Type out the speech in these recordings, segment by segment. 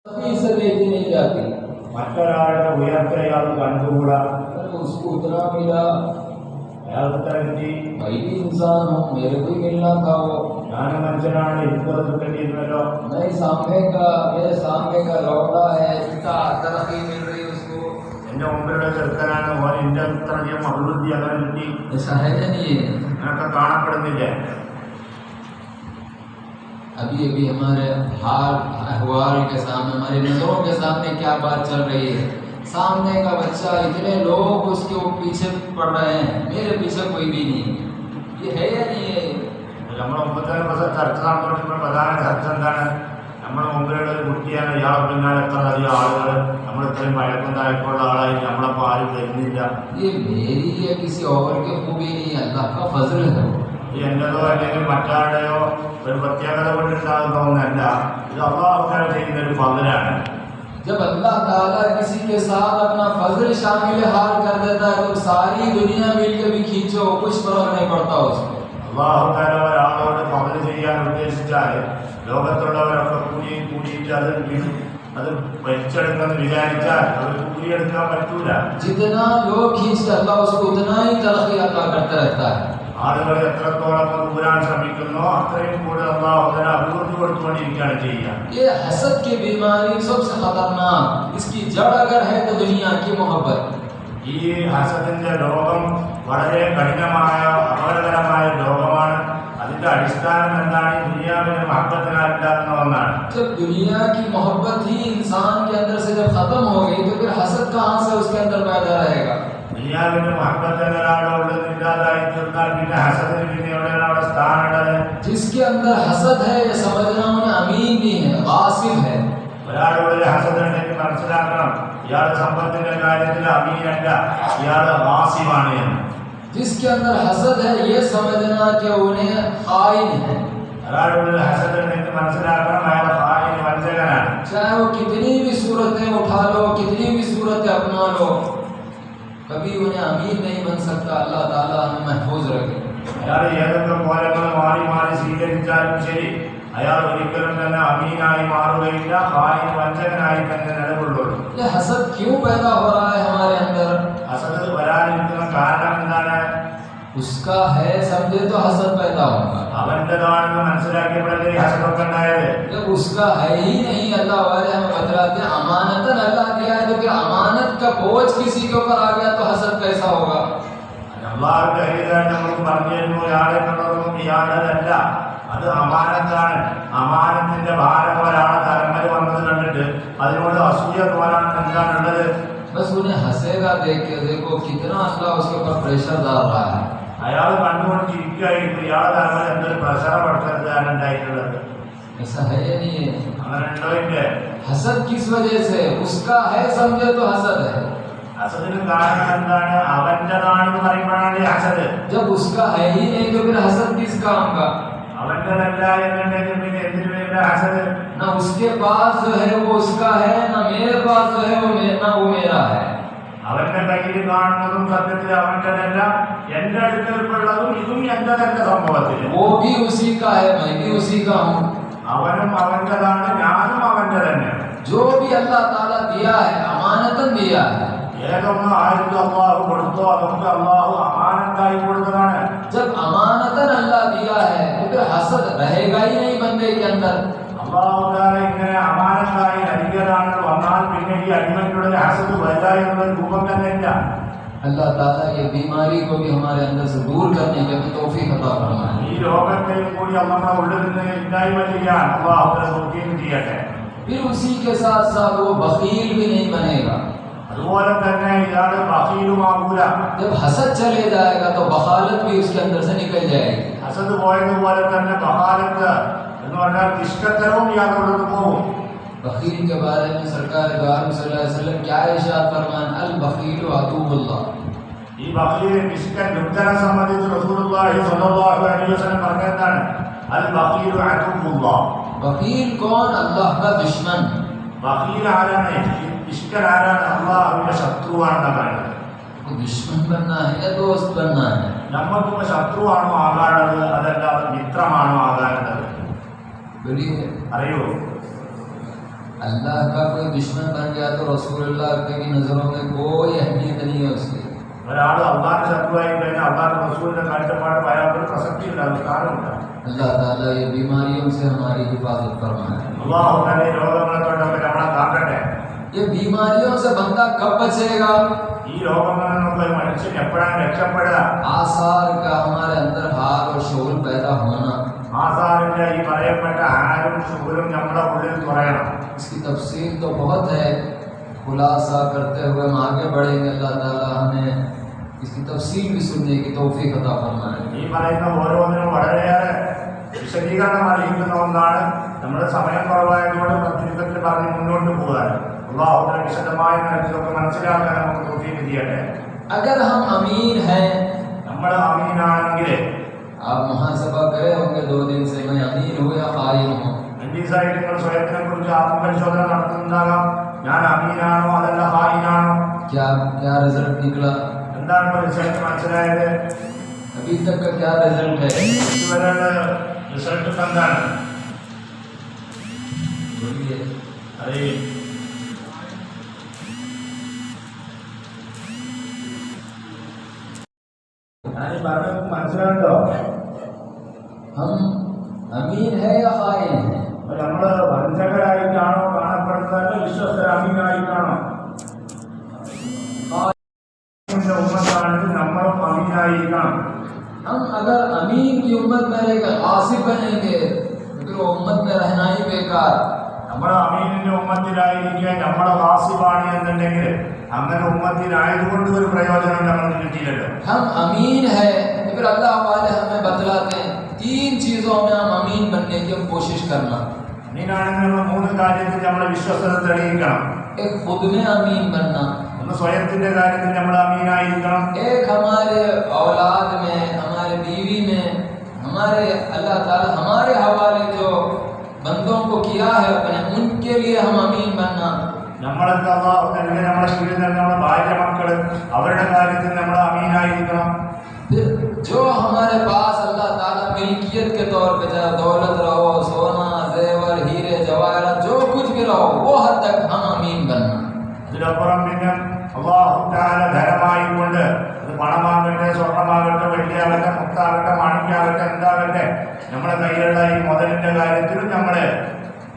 इज्जत लेती नहीं जाती। മറ്റൊരാളുടെ ഉയർച്ച അയാൾ കണ്ടുകൂടാ. उसको उतना मिला, അയാൾക്ക് തരത്തി मैं भी इंसान हूँ, मेरे को ही मिलना था वो। ഞാനും മനുഷ്യനാണ്, എനിക്ക് കിട്ടിയിരുന്നല്ലോ. मेरे सामने का लौटा है, इतना तरक्की मिल रही है उसको। എന്റെ മുമ്പിലുള്ള ചെറുക്കനാണ്, ഓൻ എന്റെ അത്രയധികം അഭിവൃദ്ധി അങ്ങനെ കിട്ടി. ऐसा है या नहीं है? അങ്ങനൊക്കെ കാണപ്പെടുന്നില്ലേ? अभी हमारे हाल अहवाल के सामने, हमारी नजरों के सामने क्या बात चल रही है। सामने का बच्चा, इतने लोग उसके पीछे पड़ रहे हैं, मेरे पीछे कोई भी नहीं। ये है या नहीं है? നമ്മുടെ മുമ്പത്തെ ചർച്ച നടന്നുകൊണ്ടിരിക്കുന്ന പ്രധാന ചർച്ച എന്താണ്? നമ്മുടെ മുമ്പിലുള്ള ഒരു കുട്ടിയാണ്, ഇയാളെ പിന്നാലെ എത്ര അധികം ആളുകൾ, നമ്മൾ ഇത്രയും പഴക്കണ്ടായിട്ടുള്ള ആളായി നമ്മളപ്പോൾ ആരും വരുന്നില്ല. ये मेरी या किसी और की खूबी नहीं, अल्लाह का फजल है। എന്റേതോ അല്ലെങ്കിൽ മറ്റാരുടെയോ ഒരു പ്രത്യേകത കൊണ്ടുണ്ടാകുന്ന ഒന്നല്ല, ഇത് അല്ലാഹു തആല ചെയ്യുന്ന ഒരു ഫضലാണ്. जब अल्लाह ताला किसी के साथ अपना फजल शामिल हाल कर देता है तो सारी दुनिया मिलकर भी खींचो, कुछ फर्क नहीं पड़ता उसको। അല്ലാഹു തആല ഒരാളോട് ഫضൽ ചെയ്യാൻ ഉദ്ദേശിച്ചാൽ ലോകത്തുള്ളവരൊക്കെ കൂടിയിട്ട് അത് വലിച്ചെടുക്കെന്ന് വിചാരിച്ചാൽ അത് കൂടിയെടുക്കാൻ പറ്റൂല. जितना लोग खींचते अल्लाह उसको उतना ही तरक्की अता करता रहता है। ആളുകൾ എത്രത്തോളം കൂടാൻ ശ്രമിക്കുന്നോ അത്രയും കൂടുതൽ അല്ലാഹു തആല അഭിവൃദ്ധി കൊടുത്തുകൊണ്ടിരിക്കുകയാണ് ചെയ്യുക. ये हसद की बीमारी सबसे खतरनाक, इसकी जड़ अगर है तो दुनिया की मोहब्बत। ഈ ഹസദിന്റെ രോഗം വളരെ കഠിനമായ അപകടകരമായ രോഗമാണ്. അതിന്റെ അടിസ്ഥാനം എന്താണ്? ദുനിയാവിന്റെ മഹബത്തിനാൽ ഉണ്ടാകുന്ന ഒന്നാണ്. जब दुनिया की मोहब्बत ही इंसान के अंदर से जब खत्म हो गई तो फिर हसद कहाँ से उसके अंदर पैदा रहेगा? ദുനിയാവിന്റെ മഹബത്ത് ഒരാളുടെ ഇല്ലാതായി തീർന്നാൽ പിന്നെ ഹസദിന് പിന്നെ എവിടെയാണ് അവിടെ സ്ഥാനമുള്ളത്? जिसके अंदर हसद है ये समझना उन्हें अमीन नहीं है, गासिब है। ഒരാളുടെ ഹസദ് ഉണ്ടെങ്കിൽ മനസ്സിലാക്കണം, ഇയാളുടെ സമ്പത്തിന്റെ കാര്യത്തിൽ അമീനല്ല, ഇയാൾ വാസിമാണ് എന്ന്. जिसके अंदर हसद है ये समझना कि उन्हें खाइन है। ഒരാളുടെ ഹസദ് ഉണ്ടെങ്കിൽ മനസ്സിലാക്കണം, അയാൾ ഖായിൻ വഞ്ചകനാണ്. चाहे वो कितनी भी सूरतें उठा लो, कितनी भी सूरतें अपना लो, कभी उन्हें अमीन नहीं बन सकता। अल्लाह ताला हमें महफूज रखे। അയാൾ ഏതൊക്കെ കോലങ്ങൾ മാറി മാറി സ്വീകരിച്ചാലും ശരി, അയാൾ ഒരിക്കലും തന്നെ അമീനായി മാറുകയില്ല, ഖായിൻ വഞ്ചകനായി തന്നെ നിലകൊള്ളുള്ളൂ. ये हसद क्यों पैदा हो रहा है हमारे अंदर? ഹസദ് വരാനിരിക്കുന്ന കാരണം എന്താണ്? उसका है समझे तो हसद पैदा होगा। അവന്റേതാണെന്ന് മനസ്സിലാക്കിയപ്പോഴല്ലേ ഈ ഹസദൊക്കെ ഉണ്ടായത്? जब उसका है ही नहीं, अल्लाह वाले हमें बतलाते हैं अमानतन अल्लाह दिया है, तो फिर अमानत का बोझ किसी के ऊपर आ गया तो हसद कैसा होगा? അല്ലാഹുവിന്റെ ഹരീതായി നമുക്ക് പറഞ്ഞിരുന്നു, ഇയാളെ കണ്ടതൊന്നും ഇയാളല്ല, അത് അമാനത്താണ്. അമാനത്തിന്റെ ഭാരം ഒരാളെ തലമുറ വന്നത് കണ്ടിട്ട് അതിനോട് അസൂയ തോന്നാൻ എന്താണുള്ളത്? बस उन्हें हंसेगा देख के, देखो कितना अल्लाह उसके ऊपर प्रेशर डाल रहा है। അയാൾ കണ്ടുകൊണ്ട് ചിരിക്കുകയായിരുന്നു, ഇയാളെ തലമുറ എന്തൊരു പ്രസരപ്പെടുത്താൻ ഉണ്ടായിട്ടുള്ളത്. ऐसा है या नहीं है? അങ്ങനെ ഉണ്ടോ? ഇല്ലേ? हसद किस वजह से? उसका है समझे तो हसद है। ഹസദിന് കാരണം എന്താണ്? അവന്റേതാണെന്ന് പറയുമ്പോഴാണ് ഈ ഹസദ്. जब उसका है ही नहीं तो फिर हसद किस काम का? അവന്റേതല്ല എന്നുണ്ടെങ്കിൽ പിന്നെ എന്തിനു വേണ്ട ഹസദ്? ना उसके पास जो है वो उसका है, ना मेरे पास जो है वो मेरा है। അവന്റെ കയ്യിൽ കാണുന്നതും സത്യത്തിൽ അവന്റേതല്ല, എന്റെ അടുക്കൽപ്പുള്ളതും ഇതും എന്റെ തന്നെ സംഭവത്തിൽ. वो भी उसी का है, मैं भी उसी का हूँ। അവനും അവന്റേതാണ്, ഞാനും അവന്റെ തന്നെയാണ്. जो भी अल्लाह ताला दिया है अमानतन दिया है। ഏതൊന്നും ആർക്ക് അള്ളാഹു കൊടുത്തോ അതൊക്കെ അള്ളാഹു അമാനത്തായി കൊടുത്തതാണ്. जब अमानतन अल्लाह दिया है तो फिर हसद रहेगा ही नहीं बंदे के अंदर। അള്ളാഹു താല ഇങ്ങനെ അമാനത്തായി നൽകിയതാണെന്ന് വന്നാൽ പിന്നെ ഈ അടിമയ്ക്കുള്ള ഹസദ് വരിക എന്നുള്ള രൂപം തന്നെ ഇല്ല. अल्लाह ताला ये बीमारी को भी हमारे अंदर से दूर करने की हमें तौफीक अता फरमाए। ഈ രോഗത്തെ കൂടി നമ്മുടെ ഉള്ളിൽ നിന്ന് ഇല്ലായ്മ ചെയ്യാൻ അള്ളാഹു തൗഫീഖ് ചെയ്യട്ടെ. फिर उसी के साथ साथ वो बखील भी नहीं बनेगा। അതുപോലെ തന്നെ ഇയാള് ബഖീലുമാകൂല. जब हसद चले जाएगा तो बखालत भी उसके अंदर से निकल जाएगी। ഹസദ് പോയതുപോലെ തന്നെ ബഖാലത്ത് എന്ന് പറഞ്ഞാൽ നിഷ്കത്തരവും ഇയാളുടെ പോകും. बखील के बारे में सरकार दो आलम सल्लल्लाहु अलैहि वसल्लम क्या इरशाद फरमान? अल बखीलु अदुव्वुल्लाह। ഈ ബഖീൽ നിഷ്കൻ ലുബ്ധനെ സംബന്ധിച്ച് റസൂലുള്ളാഹി സ്വല്ലല്ലാഹു അലൈഹി വസല്ലം പറഞ്ഞതാണ്, അൽ ബഖീലു അദുവ്വുല്ലാഹ്. बखील कौन? अल्लाह का दुश्मन। ബഖീൽ ആരാണ്? നിഷ്കൻ ആരാണ്? അല്ലാഹുവിന്റെ ശത്രുവാണെന്ന് പറയുന്നത്. दुश्मन बनना है या दोस्त बनना है? നമുക്കിപ്പോ ശത്രുവാണോ ആകാനുള്ളത്, അതല്ലാതെ മിത്രമാണോ ആകാനുള്ളത്? बोलिए। അറിയോ? अल्लाह का कोई दुश्मन बन गया तो रसूलुल्लाह की नजरों में कोई अहमियत नहीं है उसकी। ഒരാൾ അള്ളാഹുവിന്റെ ശത്രുവായി കഴിഞ്ഞാൽ അള്ളാഹുവിന്റെ റസൂലിന്റെ കാഴ്ചപ്പാട് അയാൾക്കൊരു പ്രസക്തിയില്ല, അത് സ്ഥാനമില്ല. अल्लाह ताला ये बीमारियों से हमारी हिफाजत फरमाए। അള്ളാഹു തന്നെ രോഗങ്ങളെ തൊട്ടൊക്കെ നമ്മളെ കാക്കട്ടെ. ये बीमारियों से बंदा कब बचेगा? ഈ രോഗങ്ങളിൽ നിന്നൊക്കെ ഒരു മനുഷ്യൻ എപ്പോഴാണ് രക്ഷപ്പെടുക? आसार का हमारे अंदर हाल और शोर पैदा होना, ആസാറിന്റെ ഈ പറയപ്പെട്ട ആരും ശുഭരും നമ്മുടെ ഉള്ളിൽ കുറയണം. इसकी तफसील तो बहुत है, खुलासा करते हुए हम आगे बढ़ेंगे। अल्लाह ताला हमें इसकी तफसील भी सुनने की तौफीक अता फरमाए। ഈ പറയുന്ന ഓരോന്നിനും വളരെയേറെ വിശദീകരണം അറിയിക്കുന്ന ഒന്നാണ്. നമ്മുടെ സമയം കുറവായതുകൊണ്ട് ചുരുക്കത്തിൽ പറഞ്ഞ് മുന്നോട്ട് പോകാൻ അള്ളാഹുവിന്റെ വിശദമായ നിലത്തിലൊക്കെ മനസ്സിലാക്കാൻ നമുക്ക് തൗഫീഖ് ചെയ്യട്ടെ. अगर हम अमीन हैं, നമ്മൾ അമീനാണെങ്കിൽ आप मुहासबा करे होंगे 2 दिन से, मैं अमीन हूँ या खाइन हूँ। 5 ദിവസമായിട്ട് നിങ്ങൾ സ്വയത്തിനെ കുറിച്ച് ആത്മപരിശോധന നടത്തുന്നുണ്ടാകാം. ഞാൻ അമീനാണോ അതല്ല ഹായിനാണോ? क्या क्या रिजल्ट निकला? എന്താണ് റിസൾട്ട് മനസ്സിലായത്? अभी तक का क्या रिजल्ट है? ഇതുവരെയുള്ള റിസൾട്ട് എന്താണ്? बोलिए। അതെ, ഞാൻ പറഞ്ഞത് മനസ്സിലാകണ്ടോ? हम अमीन है या खाइन है? നമ്മള് വഞ്ചകരായിട്ടാണോ കാണപ്പെടുന്നത്, വിശ്വസ്തര അമീനായിട്ടാണോ? ഉമ്മത്താണെങ്കിൽ നമ്മളും അമീനായിരിക്കണം. हम अगर अमीन की उम्मत में रहेगा आसिफ बनेंगे तो फिर वो उम्मत में रहना ही बेकार। നമ്മൾ അമീനിന്റെ ഉമ്മത്തിലായിരിക്കുക നമ്മളെ വാസിബാണ് എന്നുണ്ടെങ്കിൽ അങ്ങനെ ഉമ്മത്തിലായതുകൊണ്ട് ഒരു പ്രയോജനം നമ്മൾക്ക് കിട്ടിയില്ലല്ലോ. हम अमीन है तो फिर अल्लाह वाले हमें बतलाते हैं 3 चीजों में हम अमीन बनने की हम कोशिश करना। അമീനാണെങ്കിൽ നമ്മൾ 3 കാര്യത്തിൽ നമ്മളെ വിശ്വസ്തത തെളിയിക്കണം. एक खुद में अमीन बनना, ഒന്ന് സ്വയത്തിന്റെ കാര്യത്തിൽ നമ്മൾ അമീനായിരിക്കണം. एक हमारे औलाद में, हमारे बीवी में, हमारे अल्लाह ताला हमारे हवाले जो बंदों को किया है अपने, उनके लिए हम अमीन बनना। നമ്മളൊക്കെ അല്ലാഹു നൽകിയ നമ്മുടെ വീട്ടിൽ നിന്ന് നമ്മുടെ ഭാര്യ മക്കള് അവരുടെ കാര്യത്തിൽ നമ്മൾ അമീനായിരിക്കണം. फिर जो हमारे पास अल्लाह ताला मिल्कियत के तौर पे, चाहे दौलत रहो, सोना जेवर हीरे जवाहरात जो कुछ भी रहो, वो हद तक हम अमीन बनना। ഇതിനപ്പുറം പിന്നെ അല്ലാഹു തആല ധനമായിക്കൊണ്ട്, അത് പണമാകട്ടെ സ്വർണമാകട്ടെ വെള്ളിയാകട്ടെ മുത്താകട്ടെ മാണിക്യാകട്ടെ എന്താകട്ടെ, നമ്മുടെ കയ്യിലുള്ള ഈ മുതലിന്റെ കാര്യത്തിലും നമ്മള്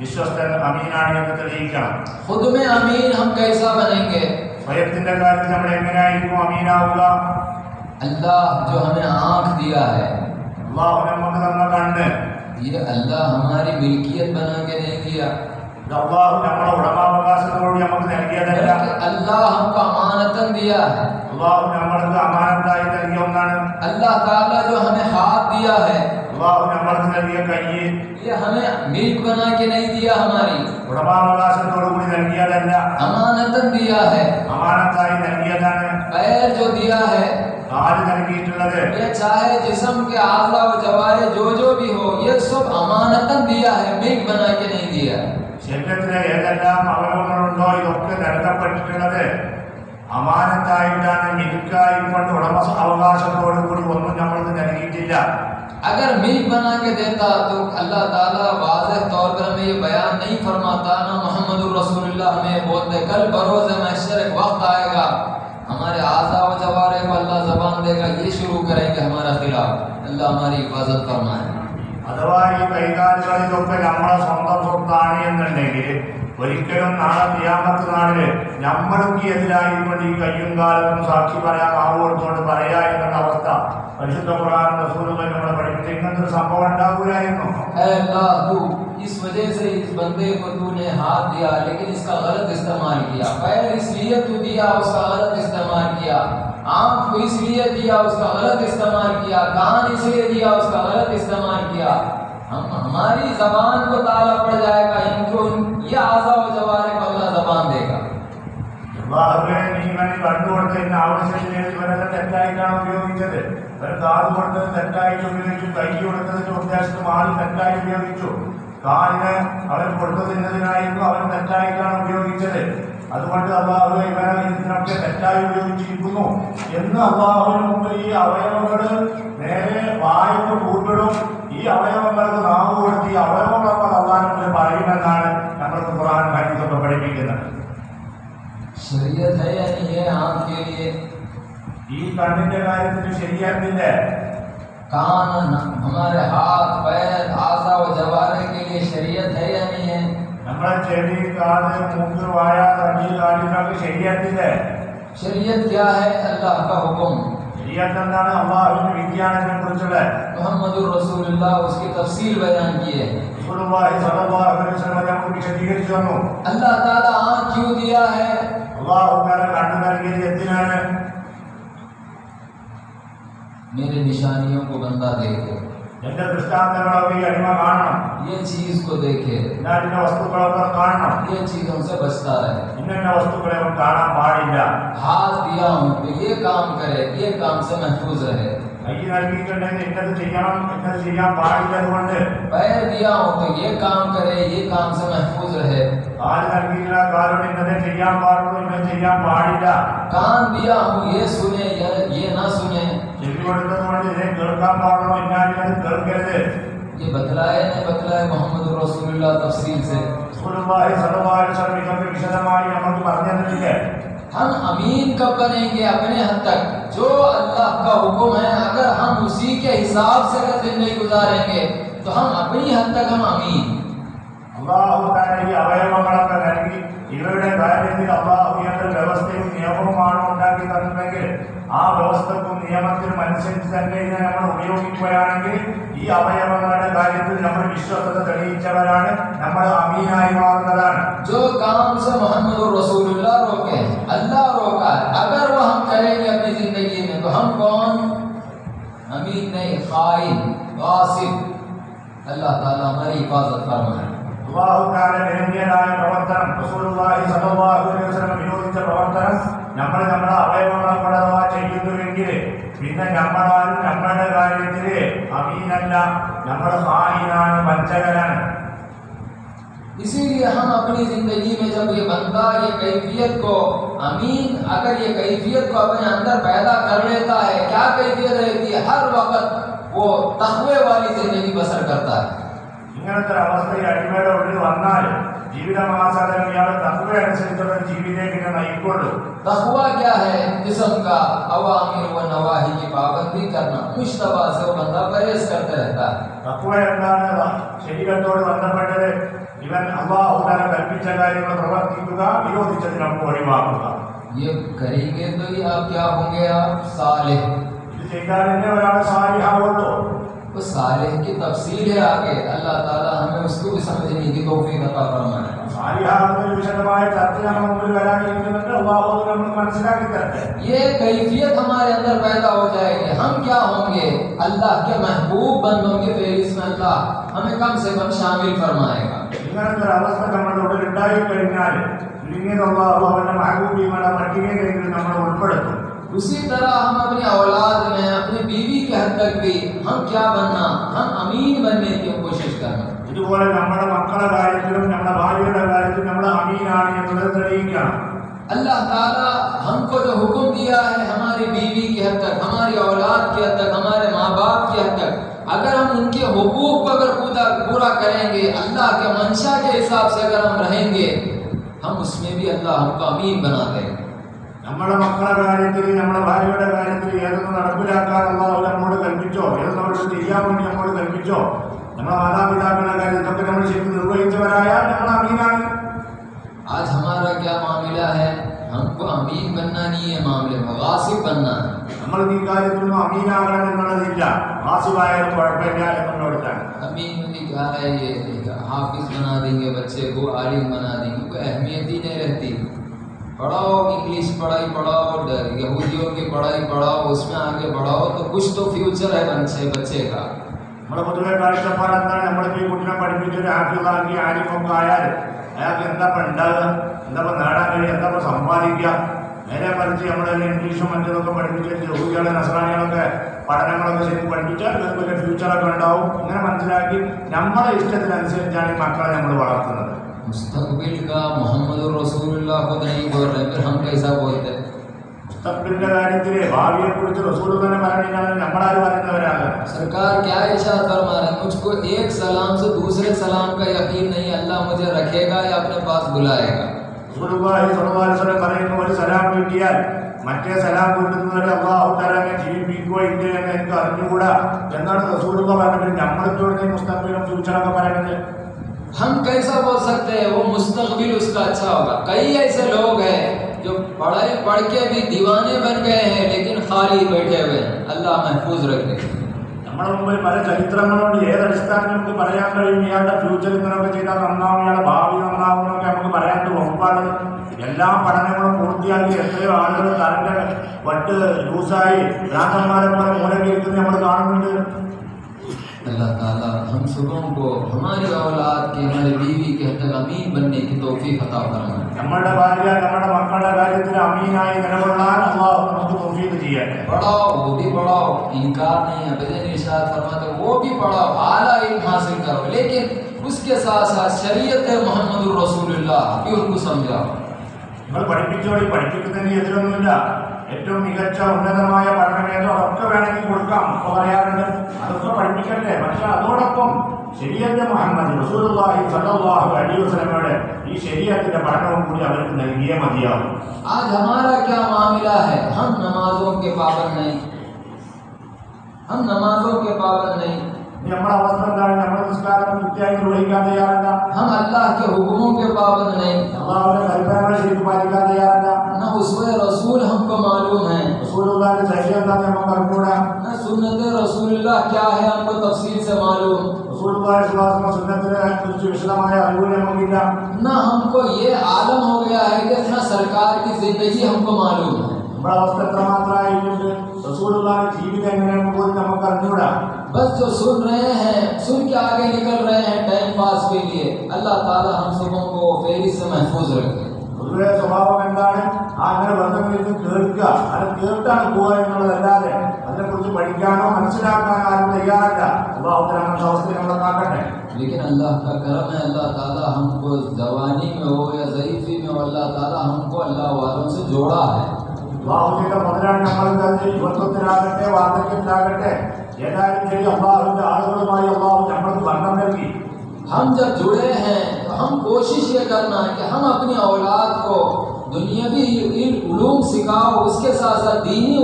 വിശ്വസ്തൻ അമീനാണ് എന്ന് തെളിയിക്കണം. खुद में अमीन हम कैसा बनेंगे? സ്വയത്തിന്റെ കാര്യത്തിൽ നമ്മൾ എങ്ങനെയായിരിക്കും അമീനാവുക? अल्लाह जो हमें आँख दिया है, അല്ലാഹു നമുക്ക് തന്ന കണ്ണ്, ये अल्लाह हमारी मिल्कियत बना के नहीं दिया, ഇത് അല്ലാഹു നമ്മുടെ ഉടമാവകാശത്തോട് നമുക്ക് നൽകിയതല്ല. बल्कि अल्लाह हमको अमानतन दिया है। അല്ലാഹു നമ്മൾക്ക് അമാനത്തായി നൽകിയ ഒന്നാണ്. अल्लाह ताला जो हमें हाथ दिया है, അല്ലാഹു നമ്മൾക്ക് നൽകിയ കൈ ये हमें मिल्क बना के नहीं दिया, हमारी ഉടമാവകാശത്തോടു കൂടി നൽകിയതല്ല, अमानतन दिया है। അമാനത്തായി നൽകിയതാണ്. पैर जो दिया है, കാല് നൽകിയിട്ടുള്ളത്, ये चाहे जिस्म के आज़ा व जवारे जो भी हो, ये सब अमानतन दिया है, मिल्क बना के नहीं दिया। ശരീരത്തിലെ ഏതെല്ലാം അവയവങ്ങളുണ്ടോ ഇതൊക്കെ നൽകപ്പെട്ടിട്ടുള്ളത് അമാനത്തായിട്ടാണ്, മിൽക്കായിക്കൊണ്ട് ഉടമ അവകാശത്തോടു കൂടി ഒന്നും നമ്മൾക്ക് നൽകിയിട്ടില്ല. अगर मिल्क बना के देता तो अल्लाह ताला वाज़ेह तौर पर हमें ये बयान नहीं फरमाता ना मोहम्मदुर रसूलुल्लाह हमें बोलते कल बरोज़ महशर एक वक्त आएगा हमारे आज़ा व जवारे को अल्लाह ज़बान देगा, ये शुरू करेंगे हमारा खिलाफ। अल्लाह हमारी हिफाजत फरमाए। അഥവാ ഈ കൈകാലുകൾ ഇതൊക്കെ നമ്മളെ സ്വന്തം സ്വത്താണ് എന്നുണ്ടെങ്കിൽ ഒരിക്കലും നാളെ ഖിയാമത്ത് നാളില് നമ്മൾക്ക് എതിരായിക്കൊണ്ട് ഈ കയ്യും കാലത്തും സാക്ഷി പറയാൻ ആവുകൊടുത്തോണ്ട് പറയാ എന്നുള്ള അവസ്ഥ പരിശുദ്ധ ഖുർആൻ റസൂലുള്ളാഹി നമ്മളെ പഠിപ്പിച്ച ഇങ്ങനത്തെ ഒരു സംഭവം ഉണ്ടാകൂലായിരുന്നു. अल्लाह तू इस वजह से इस बंदे को तूने हाथ दिया लेकिन इसका गलत इस्तेमाल किया, पैर इसलिए तू दिया उसका गलत इस्तेमाल किया, आँख को इसलिए दिया उसका गलत इस्तेमाल किया, कान इसलिए दिया उसका गलत इस्तेमाल किया। हम हमारी जबान को ताला पड़ जाएगा, इनको ये आज़ा व जवारे को अल्लाह जबान देगा। അല്ലാഹുവേ നീ ഇവന് കണ്ണു കൊടുത്തതിന് ആവശ്യത്തിന് ഇവരെല്ലാം തെറ്റായിട്ടാണ് ഉപയോഗിച്ചത്. ഇവർ കാത് കൊടുത്തത് തെറ്റായിട്ട് ഉപയോഗിച്ചു, കൈ കൊടുത്തതിന്റെ ഉദ്ദേശം ആൾ തെറ്റായി ഉപയോഗിച്ചു, കാലിന് അവൻ കൊടുത്തതിന്നതിനായിരുന്നു അവൻ തെറ്റായിട്ടാണ് ഉപയോഗിച്ചത്. അതുകൊണ്ട് അല്ലാഹുവേ ഇവരെ ഇതിനൊക്കെ തെറ്റായി ഉപയോഗിച്ചിരിക്കുന്നു എന്ന് അല്ലാഹുവിന് മുമ്പ് ഈ അവയവങ്ങൾ നേരെ വായുക്ക് കൂട്ടിടും. ഈ അവയവങ്ങൾക്ക് നാവ് കൊടുത്ത് ഈ അവയവങ്ങൾ അള്ളാഹിനോട് പറയുമെന്നാണ് നമ്മൾക്ക് ഖുർആൻ ഹദീസൊക്കെ പഠിപ്പിക്കുന്നത്. शरीयत है या नहीं है आँख के लिए? ഈ കണ്ണിന്റെ കാര്യത്തിൽ ശരിയാത്തില്ലേ? कान हमारे हाथ पैर आज़ा व जवारे के लिए शरीयत है या नहीं है? നമ്മളെ ചെവി കാത് മൂക്ക് വായ കണ്ണ് കാലിനൊക്കെ ശരിയാത്തില്ലേ? शरीयत क्या है? अल्लाह का हुक्म। ശരിയാത്ത് എന്താണ്? അള്ളാഹുവിന്റെ വിജ്ഞാനത്തിനെ കുറിച്ചുള്ള मोहम्मदुर रसूलुल्लाह उसकी तफसील बयान की है। റസൂലുള്ളാഹി സ്വല്ലല്ലാഹു അലൈഹി വസല്ലം നമുക്ക് വിശദീകരിച്ചു തന്നു. अल्लाह ताला आँख क्यों दिया है? അള്ളാഹു താല കണ്ണ് നൽകിയത് എന്തിനാണ്? मेरे निशानियों को बंदा देखे, എന്റെ ദൃഷ്ടാന്തങ്ങളൊക്കെ ഈ അടിമ കാണണം, ये चीज को देखे, ഇന്ന വസ്തുക്കളൊക്കെ കാണണം, ये चीजों से बचता रहे। ഇന്ന വസ്തുക്കളെ അവൻ കാണാൻ പാടില്ല. हाथ दिया हूँ तो ये काम करे, ये काम से महफूज रहे। കൈ നൽകിയിട്ടുണ്ടെങ്കിൽ ഇന്നത് ചെയ്യണം, ഇന്നത് ചെയ്യാൻ പാടില്ല. അതുകൊണ്ട് पैर दिया हूँ तो ये काम करे, ये काम से महफूज रहे। കാല് നൽകിയിട്ടുള്ള കാലോട് ഇന്നത് ചെയ്യാൻ പാടുള്ളൂ, ഇന്നത് ചെയ്യാൻ പാടില്ല. कान दिया हूँ ये सुने या ये ना सुने, ചെവി കൊടുത്തതുകൊണ്ട് ഇതിനെ കേൾക്കാൻ പാടുള്ളൂ, ഇന്നത് കേൾക്കരുത്. ये बतलाए नहीं बतलाए मोहम्मद रसूलुल्लाह तफसील से। റസൂലുള്ളാഹി സ്വല്ലല്ലാഹു അലൈഹി വസല്ലം ഇതൊക്കെ വിശദമായി നമുക്ക് പറഞ്ഞു തന്നിട്ടില്ലേ? हम अमीन कब बनेंगे? अपने हद तक जो अल्लाह का हुक्म है, अगर हम उसी के हिसाब से अगर जिंदगी गुजारेंगे तो हम अपनी हद तक हम अमीन। അള്ളാഹു താല ഈ അവയവങ്ങളൊക്കെ നൽകി ഇവരുടെ കാര്യത്തിൽ അള്ളാഹു എന്തൊരു വ്യവസ്ഥയും നിയമവുമാണ് ഉണ്ടാക്കി തന്നിട്ടുണ്ടെങ്കിൽ ആ വ്യവസ്ഥക്കും നിയമത്തിനും അനുസരിച്ച് തന്നെ ഇതിനെ നമ്മൾ ഉപയോഗിക്കുകയാണെങ്കിൽ ഈ അവയവങ്ങളുടെ കാര്യത്തിൽ നമ്മൾ വിശ്വസത തെളിയിച്ചവരാണ്, നമ്മൾ അമീനായി മാറുന്നതാണ്. जो काम से मोहम्मद रसूलुल्लाह रोके, अल्लाह रोका है, अगर वो हम करेंगे अपनी जिंदगी में तो हम कौन? अमीन नहीं, खाइन, गासिब। अल्लाह ताला हमारी हिफाजत फरमाए। അള്ളാഹു താല വിനമ്യനായ പ്രവർത്തനം, റസൂലുള്ളാഹി സ്വല്ലല്ലാഹു അലൈഹി വസല്ലം വിരോധിച്ച പ്രവർത്തനം നമ്മൾ നമ്മുടെ അവയവങ്ങളെ ചെയ്യുന്നുവെങ്കിൽ പിന്നെ നമ്മളാരും നമ്മളുടെ കാര്യത്തിൽ അമീനല്ല, നമ്മൾ ഖായിനാണ്, വഞ്ചകരാണ്. इसीलिए हम अपनी जिंदगी में जब ये बंदा ये कैफियत को अमीन, अगर ये कैफियत को अपने अंदर पैदा कर लेता है, क्या कैफियत रहती है? हर वक्त वो तक़वे वाली जिंदगी बसर करता है। ഇങ്ങനത്തെ അവസ്ഥ ഈ അടിമയുടെ ഉള്ളിൽ വന്നാൽ ജീവിതമാസാദനം ഇയാൾ തഖ്വ അനുസരിച്ചുള്ള ജീവിതത്തിലേക്ക് നയിക്കൊള്ളൂ. तक़वा क्या है? जिस्म का अवामिर व नवाही की पाबंदी करना, मुश्तबा से वो बंदा परहेज करते रहता है। തഖ്വ എന്താണ്? ശരീരത്തോട് ബന്ധപ്പെട്ടത് ഇവൻ അല്ലാഹു തആല കൽപ്പിച്ച കാര്യങ്ങൾ പ്രവർത്തിക്കുക, വിരോധിച്ചതിനൊക്കെ ഒഴിവാക്കുക. ये करेंगे तो ही आप क्या होंगे? आप सालिह। ഇത് ചെയ്താൽ തന്നെ ഒരാൾ സാലിഹാവുള്ളൂ. तो सालिह की तफसील है आगे, अल्लाह ताला हमें उसको भी समझने की तौफीक अता फरमाए। സാലിഹാവുന്നതിന് വിശദമായ ചർച്ച നമ്മുടെ മുമ്പിൽ വരാനിരിക്കുന്നുണ്ട്. അല്ലാഹു നമുക്ക് മനസ്സിലാക്കി തരട്ടെ. ये कैफियत हमारे अंदर पैदा हो जाएगी, हम क्या होंगे? अल्लाह के महबूब बंदों की फहरिस्त में अल्लाह हमें कम से कम शामिल फरमाएगा। ഇങ്ങനത്തെ ഒരു അവസ്ഥ നമ്മുടെ ഉള്ളിൽ ഉണ്ടായിക്കഴിഞ്ഞാൽ ചുരുങ്ങിയത് അല്ലാഹു അവന്റെ മഹബൂബികളുടെ പട്ടികയിലേക്ക് നമ്മൾ ഉൾപ്പെടുത്തും. उसी तरह हम अपनी औलाद में, अपनी बीवी के हद तक भी हम क्या बनना? हम अमीन बनने की कोशिश करना। ഇതുപോലെ നമ്മുടെ മക്കളുടെ കാര്യത്തിലും നമ്മുടെ ഭാര്യയുടെ കാര്യത്തിലും നമ്മൾ അമീനാണ് എന്നുള്ളത് തെളിയിക്കണം. अल्लाह ताला हमको जो हुक्म दिया है हमारी बीवी की हद तक, हमारी औलाद की हद तक, हमारे माँ बाप की हद तक, अगर हम उनके हुकूक को अगर पूरा करेंगे, अल्लाह के मंशा के हिसाब से अगर हम रहेंगे, हम उसमें भी अल्लाह हमको अमीन बना देगा। നമ്മുടെ മക്കളുടെ കാര്യത്തിൽ, നമ്മുടെ ഭാര്യയുടെ കാര്യത്തിൽ ഏതൊന്നും നടപ്പിലാക്കാൻ അല്ലാഹു നമ്മോട് കൽപ്പിച്ചോ, ഏതൊന്നും അവർക്ക് ചെയ്യാൻ വേണ്ടി നമ്മോട് കൽപ്പിച്ചോ, നമ്മുടെ മാതാപിതാക്കളുടെ കാര്യത്തിൽ ഇതൊക്കെ നമ്മൾ ശരിക്കും നിർവഹിച്ചവരായാൽ നമ്മൾ അമീനാണ്. आज हमारा क्या मामला है? हमको अमीन बनना नहीं है, मामले में गासिब बनना है। നമ്മൾ ഈ കാര്യത്തിലൊന്നും അമീനാകണം എന്നുള്ളതില്ല, വാസിവായാലും കുഴപ്പമില്ല എന്നുള്ളതാണ്. अमीन में क्या है? ये हाफिज बना देंगे बच्चे को, आलिम बना देंगे, कोई अहमियत ही नहीं रहती। पढ़ाओ, इंग्लिश पढ़ाई पढ़ाओ, यहूदियों की पढ़ाई पढ़ाओ, उसमें आगे बढ़ाओ तो कुछ तो फ्यूचर है बच्चे का। നമ്മുടെ പൊതുവെ കാഴ്ചപ്പാട് എന്താണ്? നമ്മളിപ്പോൾ ഈ കുട്ടിനെ പഠിപ്പിച്ചൊരു ഹാഫിളാക്കി ആലിമൊക്കെ ആയാൽ അയാൾക്ക് എന്താ ഉണ്ടാകുക, എന്താ നേടാൻ കഴിയുക, എന്താ സമ്പാദിക്കുക? നേരെ മറിച്ച് നമ്മളെല്ലാം ഇംഗ്ലീഷും മറ്റേതൊക്കെ പഠിപ്പിച്ച് യഹൂദികളെ നസ്രാനികളൊക്കെ പഠനങ്ങളൊക്കെ ശരിക്കും പഠിപ്പിച്ചാൽ ഇവർക്ക് വലിയ ഫ്യൂച്ചറൊക്കെ ഉണ്ടാവും. ഇങ്ങനെ മനസ്സിലാക്കി നമ്മളെ ഇഷ്ടത്തിനനുസരിച്ചാണ് ഈ മക്കളെ നമ്മൾ വളർത്തുന്നത്. मुस्तकबिल का मोहम्मद रसूलुल्लाह खुद नहीं बोल रहे, फिर हम कैसा बोलते? മുസ്തഖ്ബിലിന്റെ കാര്യത്തില് ഭാവിയെ കുറിച്ച് റസൂൽ തന്നെ പറഞ്ഞാൽ നമ്മളാരും പറയുന്നവരാണ്. सरकार क्या इरशाद फरमा रहे हैं, मुझको एक सलाम से दूसरे सलाम का यकीन नहीं, अल्लाह मुझे रखेगा या अपने पास बुलाएगा। റസൂലുള്ളാഹി സ്വല്ലല്ലാഹു അലൈഹി വസല്ലം പറയുന്ന ഒരു സലാം കിട്ടിയാൽ മറ്റേ സലാം കൊണ്ടുവന്നവരെ അല്ലാഹു തആല ജീവിപ്പിക്കുകയോ ഇല്ലേ എന്ന് എനിക്ക് അറിഞ്ഞുകൂടാ എന്നാണ് റസൂലുള്ളാഹി പറഞ്ഞത്. നമ്മളോട് മുസ്തഖ്ബിലും ഫ്യൂച്ചറൊക്കെ പറയുന്നത്. हम कैसा बोल सकते हैं वो मुस्तकबिल उसका अच्छा होगा। कई ऐसे लोग हैं जो पढ़ाई पढ़ के भी दीवाने बन गए हैं लेकिन खाली बैठे हुए हैं, अल्लाह महफूज रखे। നമ്മുടെ മുമ്പിൽ പല ചരിത്രങ്ങളുണ്ട്. ഏതടിസ്ഥാനം നമുക്ക് പറയാൻ കഴിയും ഇയാളുടെ ഫ്യൂച്ചർ ഇങ്ങനെയൊക്കെ ചെയ്താൽ നന്നാവും, ഇയാളുടെ ഭാവി നന്നാവും എന്നൊക്കെ നമുക്ക് പറയാണ്ട് വകുപ്പാണ്. എല്ലാ പഠനങ്ങളും പൂർത്തിയാക്കി എത്രയോ ആളുകൾ തലന്റെ വട്ട് ലൂസായി ഭ്രാന്തന്മാരെ പോലെ മൂലക്കിരിക്കുന്നത് നമ്മൾ കാണുന്നുണ്ട്. अल्लाह ताला हम सबों को हमारी औलाद के, हमारे बीवी के हद अमीन बनने की तौफीक अता फरमाए। നമ്മുടെ ഭാര്യ നമ്മുടെ മക്കളുടെ കാര്യത്തിൽ അമീനായി നിലകൊള്ളാൻ അല്ലാഹു നമുക്ക് തൗഫീഖ് ചെയ്യട്ടെ. पढ़ाओ वो भी पढ़ाओ, इनकार नहीं है, बेदन इरशाद फरमाते वो भी पढ़ाओ, आला इल्म हासिल करो, लेकिन उसके साथ साथ शरीयत मोहम्मदुर रसूलुल्लाह भी उनको समझाओ। നിങ്ങൾ പഠിപ്പിച്ചോളി, പഠിപ്പിക്കുന്നതിന് എതിരൊന്നുമില്ല. ഏറ്റവും മികച്ച ഉന്നതമായ പഠനമേതോ അതൊക്കെ വേണമെങ്കിൽ കൊടുക്കാം ഒക്കെ പറയാറുണ്ട്. അതൊക്കെ പഠിപ്പിക്കട്ടെ. പക്ഷെ അതോടൊപ്പം ശരീഅത്ത് മുഹമ്മദ് റസൂലുള്ളാഹി സ്വല്ലല്ലാഹു അലൈഹി വസല്ലമയുടെ ഈ ശരീഅത്തിന്റെ പഠനവും കൂടി അവർക്ക് നൽകിയേ മതിയാവും. आज हमारा क्या मामला है, हम नमाजों के पाबंद नहीं, हम नमाजों के पाबंद नहीं, നമ്മുടെ അവസ്ഥ എന്താണ്? നമ്മുടെ നിസ്കാരം കൃത്യമായി നിർവഹിക്കാൻ തയ്യാറല്ല. हम अल्लाह के हुक्मों के पाबंद नहीं, അല്ലാഹുവിന്റെ കൽപ്പനകൾ ശരിക്കും പാലിക്കാൻ തയ്യാറല്ല. न उसवे रसूल हमको मालूम है, റസൂലുള്ളാഹിന്റെ ശരീഅത്ത് എന്താണെന്ന് നമുക്ക് അറിഞ്ഞൂടാ. न सुन्नत रसूलुल्लाह क्या है हमको तफसील से मालूम, റസൂലുള്ളാഹി സ്വല്ലല്ലാഹു അലൈഹി വസല്ലം സുന്നത്തിനെ കുറിച്ച് വിശദമായ അറിവ് നമുക്കില്ല. न हमको ये आलम हो गया है कि न सरकार की जिंदगी हमको मालूम है। നമ്മുടെ അവസ്ഥ എത്രമാത്രമായിട്ടുണ്ട്, റസൂലുള്ളാഹിന്റെ ജീവിതം എങ്ങനെയാണെന്ന് പോലും നമുക്ക് അറിഞ്ഞൂടാ. बस जो सुन रहे हैं, सुन के आगे निकल रहे हैं टाइम पास के लिए, अल्लाह ताला हम सबों को फेरी से महफूज रखे। പൊതുവെ സ്വഭാവം എന്താണ്? അങ്ങനെ ബന്ധങ്ങളിലും കേൾക്കുക, അത് കേട്ടാണ് പോവുക എന്നുള്ളതല്ലാതെ അതിനെക്കുറിച്ച് പഠിക്കാനോ മനസ്സിലാക്കാനോ ആരും തയ്യാറല്ല. അല്ലാഹു തആല നമ്മുടെ അവസ്ഥയെ നമ്മളെ കാക്കട്ടെ. लेकिन अल्लाह का करम है, अल्लाह ताला हमको जवानी में हो या ज़ईफ़ी में हो, अल्लाह ताला हमको अल्लाह वालों से जोड़ा है। അല്ലാഹുവിന്റെ മുതലാണ് നമ്മൾക്ക് യുവത്വത്തിലാകട്ടെ വാർദ്ധക്യത്തിലാകട്ടെ ഏതായാലും ശരി അല്ലാഹുവിന്റെ ആളുകളുമായി അല്ലാഹു നമ്മൾക്ക് ബന്ധം നൽകി. हम जब जुड़े हैं तो हम कोशिश ये करना है कि हम अपनी औलाद को दुनियावी उलूम सिखाओ, उसके साथ साथ दीनी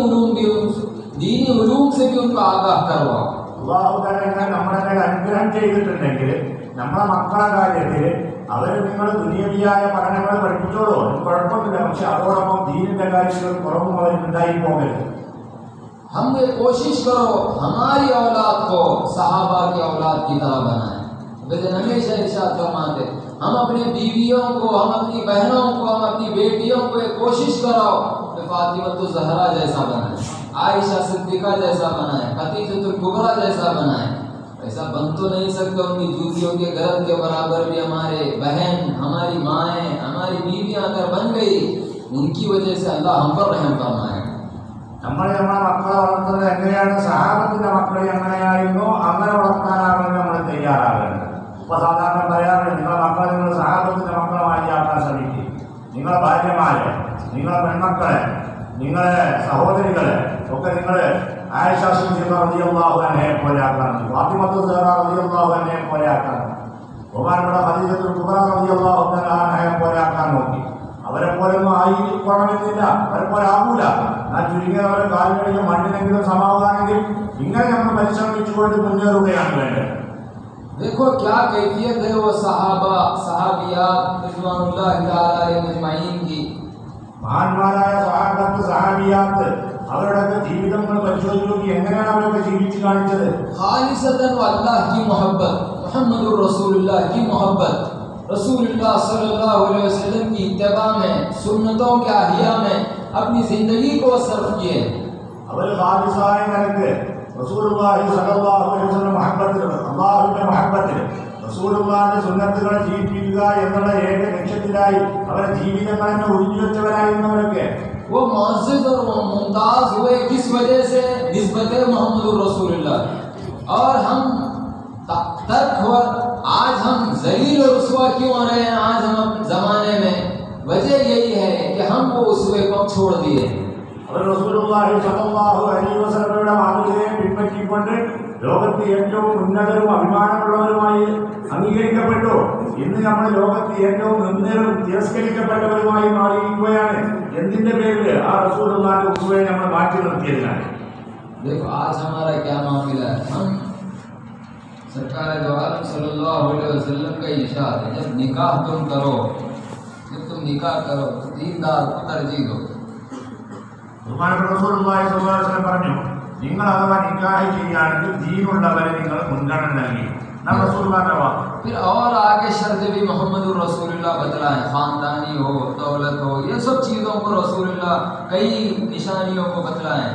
उलूम से भी उनको आगाह करवाओ। അല്ലാഹു തആല നമ്മളെ അനുഗ്രഹം ചെയ്തിട്ടുണ്ടെങ്കിൽ നമ്മളെ മക്കളുടെ കാര്യത്തിൽ അവർ നിങ്ങൾ ദുനിയവിയായ പഠനങ്ങൾ പഠിപ്പിച്ചോളൂ, കുഴപ്പമില്ല. പക്ഷെ അതോടൊപ്പം ദീനിന്റെ കാര്യത്തിൽ കുറവും അവർക്ക് ഉണ്ടായി പോകരുത്. हम ये कोशिश करो हमारी औलाद को सहाबा की औलाद की तरह बनाएं। वैसे हमेशा इरशाद फरमाते हम अपनी बीवियों को, हम अपनी बहनों को, हम अपनी बेटियों को ये कोशिश कराओ कि फातिमा ज़हरा जैसा बनाए, आयशा सिद्दीक़ा जैसा बनाए, खदीजतुल कुबरा जैसा बनाए। ऐसा बन तो नहीं सकता, उनकी जूतियों के गरद के बराबर भी हमारे बहन, हमारी माएँ, हमारी बीवियाँ अगर बन गई, उनकी वजह से अल्लाह हम पर रहम फरमाएगा। നമ്മൾ നമ്മളെ മക്കളെ വളർത്തുന്നത് എങ്ങനെയാണ്? സഹാബത്തിന്റെ മക്കളെ എങ്ങനെയായിരുന്നോ അങ്ങനെ വളർത്താനാണ് നമ്മൾ തയ്യാറാകേണ്ടത്. ഇപ്പൊ സാധാരണ പറയാറുണ്ട്, നിങ്ങളെ മക്കളെ നിങ്ങൾ സഹാബത്തിന്റെ മക്കളെ മാറ്റിയാക്കാൻ ശ്രമിക്കും. നിങ്ങളെ ഭാര്യമാരെ, നിങ്ങളെ പെൺമക്കളെ, നിങ്ങളെ സഹോദരികളെ ഒക്കെ നിങ്ങൾ ആയിഷ സിദ്ദീഖ റളിയല്ലാഹു അൻഹയെ പോലെയാക്കാൻ, ഫാത്തിമത്തു സഹ്റ റളിയല്ലാഹു അൻഹയെ പോലെയാക്കാൻ, ബഹുമാനപ്പെട്ട ഖദീജത്തുൽ കുബ്ര റളിയല്ലാഹു അൻഹയെ പോലെയാക്കാൻ നോക്കി. അവരെ പോലൊന്നും ആയിക്കൊള്ളണമെന്നില്ല, അവരെ പോലെ ആകൂല. എന്നാൽ ചുരുങ്ങിയവരെ കാലുകളിലും മണ്ണിനെങ്കിലും സമാധാനെങ്കിൽ ഇങ്ങനെ നമ്മൾ പരിശ്രമിച്ചുകൊണ്ട് മുന്നേറുകയാണ് വേണ്ടത്. देखो क्या कैफियत है वो सहाबा सहाबियात रिज़वानुल्लाहि तआला अलैहिम अजमईन की। മഹാന്മാരായ സഹാബത്ത് സഹാബിയാത്ത് അവരുടെയൊക്കെ ജീവിതങ്ങൾ പരിശോധിച്ച് നോക്കി എങ്ങനെയാണ് അവരൊക്കെ ജീവിച്ചു കാണിച്ചത്. खालिसतन अल्लाह की मोहब्बत, मुहम्मदुर रसूलुल्लाह की मोहब्बत, रसूलुल्लाह सल्लल्लाहु अलैहि वसल्लम की इत्तिबा में, सुन्नतों के अहिया में अपनी जिंदगी को सर्फ किए। അവർ ഖാലിസായ നിലക്ക് റസൂലുള്ളാഹി സ്വല്ലല്ലാഹു അലൈഹി വസല്ലം മുഹബ്ബത്തിൽ, അല്ലാഹുവിന്റെ മുഹബ്ബത്തിൽ റസൂലുള്ളാഹിന്റെ സുന്നത്തുകളെ ജീവിപ്പിക്കുക എന്നുള്ള ഏക ലക്ഷ്യത്തിലായി അവരുടെ ജീവിതങ്ങൾ തന്നെ ഒഴിഞ്ഞു വെച്ചവരായിരുന്നവരൊക്കെ वो मुअज़्ज़ज़ और मुमताज हुए किस वजह से? निस्बते मोहम्मदुर रसूलुल्लाह। और हम तर्क हुआ, आज हम ज़लील और रुस्वा क्यों हो रहे हैं आज हम अपने ज़माने में? वजह यही है कि हम वो उसवे को छोड़ दिए। റസൂലുള്ളാഹി സ്വല്ലല്ലാഹു അലൈഹി വസല്ലമയുടെ മാതൃകയെ പിൻപറ്റിക്കൊണ്ട് ലോകത്ത് ഏറ്റവും ഉന്നതരും അഭിമാനമുള്ളവരുമായി അംഗീകരിക്കപ്പെട്ടു. ഇന്ന് നമ്മൾ ലോകത്ത് ഏറ്റവും നിന്ദരും തിരസ്കരിക്കപ്പെട്ടവരുമായി മാറിയിരിക്കുകയാണ്. എന്തിന്റെ പേരിൽ? ആ റസൂലുള്ളാഹിന്റെ ഉസ്വയെ നമ്മൾ മാറ്റി നിർത്തിയതിനാണ്. देखो आज हमारा क्या मामला है, हम सरकार दो आलम सल्लल्लाहु अलैहि वसल्लम का इरशाद है, जब निकाह तुम करो, जब तुम निकाह करो तो दीनदार को तरजीह दो। ബഹുമാനപ്പെട്ട റസൂലുള്ളാഹി സ്വല്ലല്ലാഹു അലൈഹി വസല്ലം പറഞ്ഞു, നിങ്ങൾ അഥവാ നിക്കാഹ് ചെയ്യുകയാണെങ്കിൽ ദീനുള്ളവരെ നിങ്ങൾ മുൻഗണന നൽകി. നാം റസൂലുള്ളാഹിന്റെ വാക്ക്. फिर और आगे शर्त भी मोहम्मद रसूलुल्लाह बतलाए, खानदानी हो, दौलत हो, ये सब चीज़ों को रसूलुल्लाह कई निशानियों को बतलाए।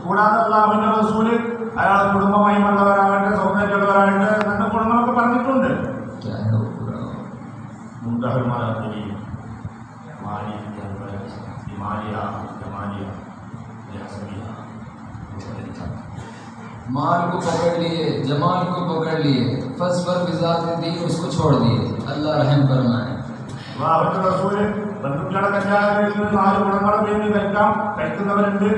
കൂടാതെ അല്ലാഹുവിന്റെ റസൂല് അയാൾ കുടുംബമായി വന്നവരാകട്ടെ, സൗന്ദര്യമുള്ളവരാകട്ടെ, നല്ല ഗുണങ്ങളൊക്കെ പറഞ്ഞിട്ടുണ്ട്. माल को पकड़ लिए, जमाल को पकड़ लिए, फस पर बिजात दी, उसको छोड़ दिए। अल्लाह रहम फरमाए। അല്ലാഹുവിന്റെ റസൂല് ബന്ധുക്കളെ കല്യാണം കഴിക്കുന്നത് 4 ഗുണങ്ങളുടെ പേരിൽ കഴിക്കുന്നവരുണ്ട്.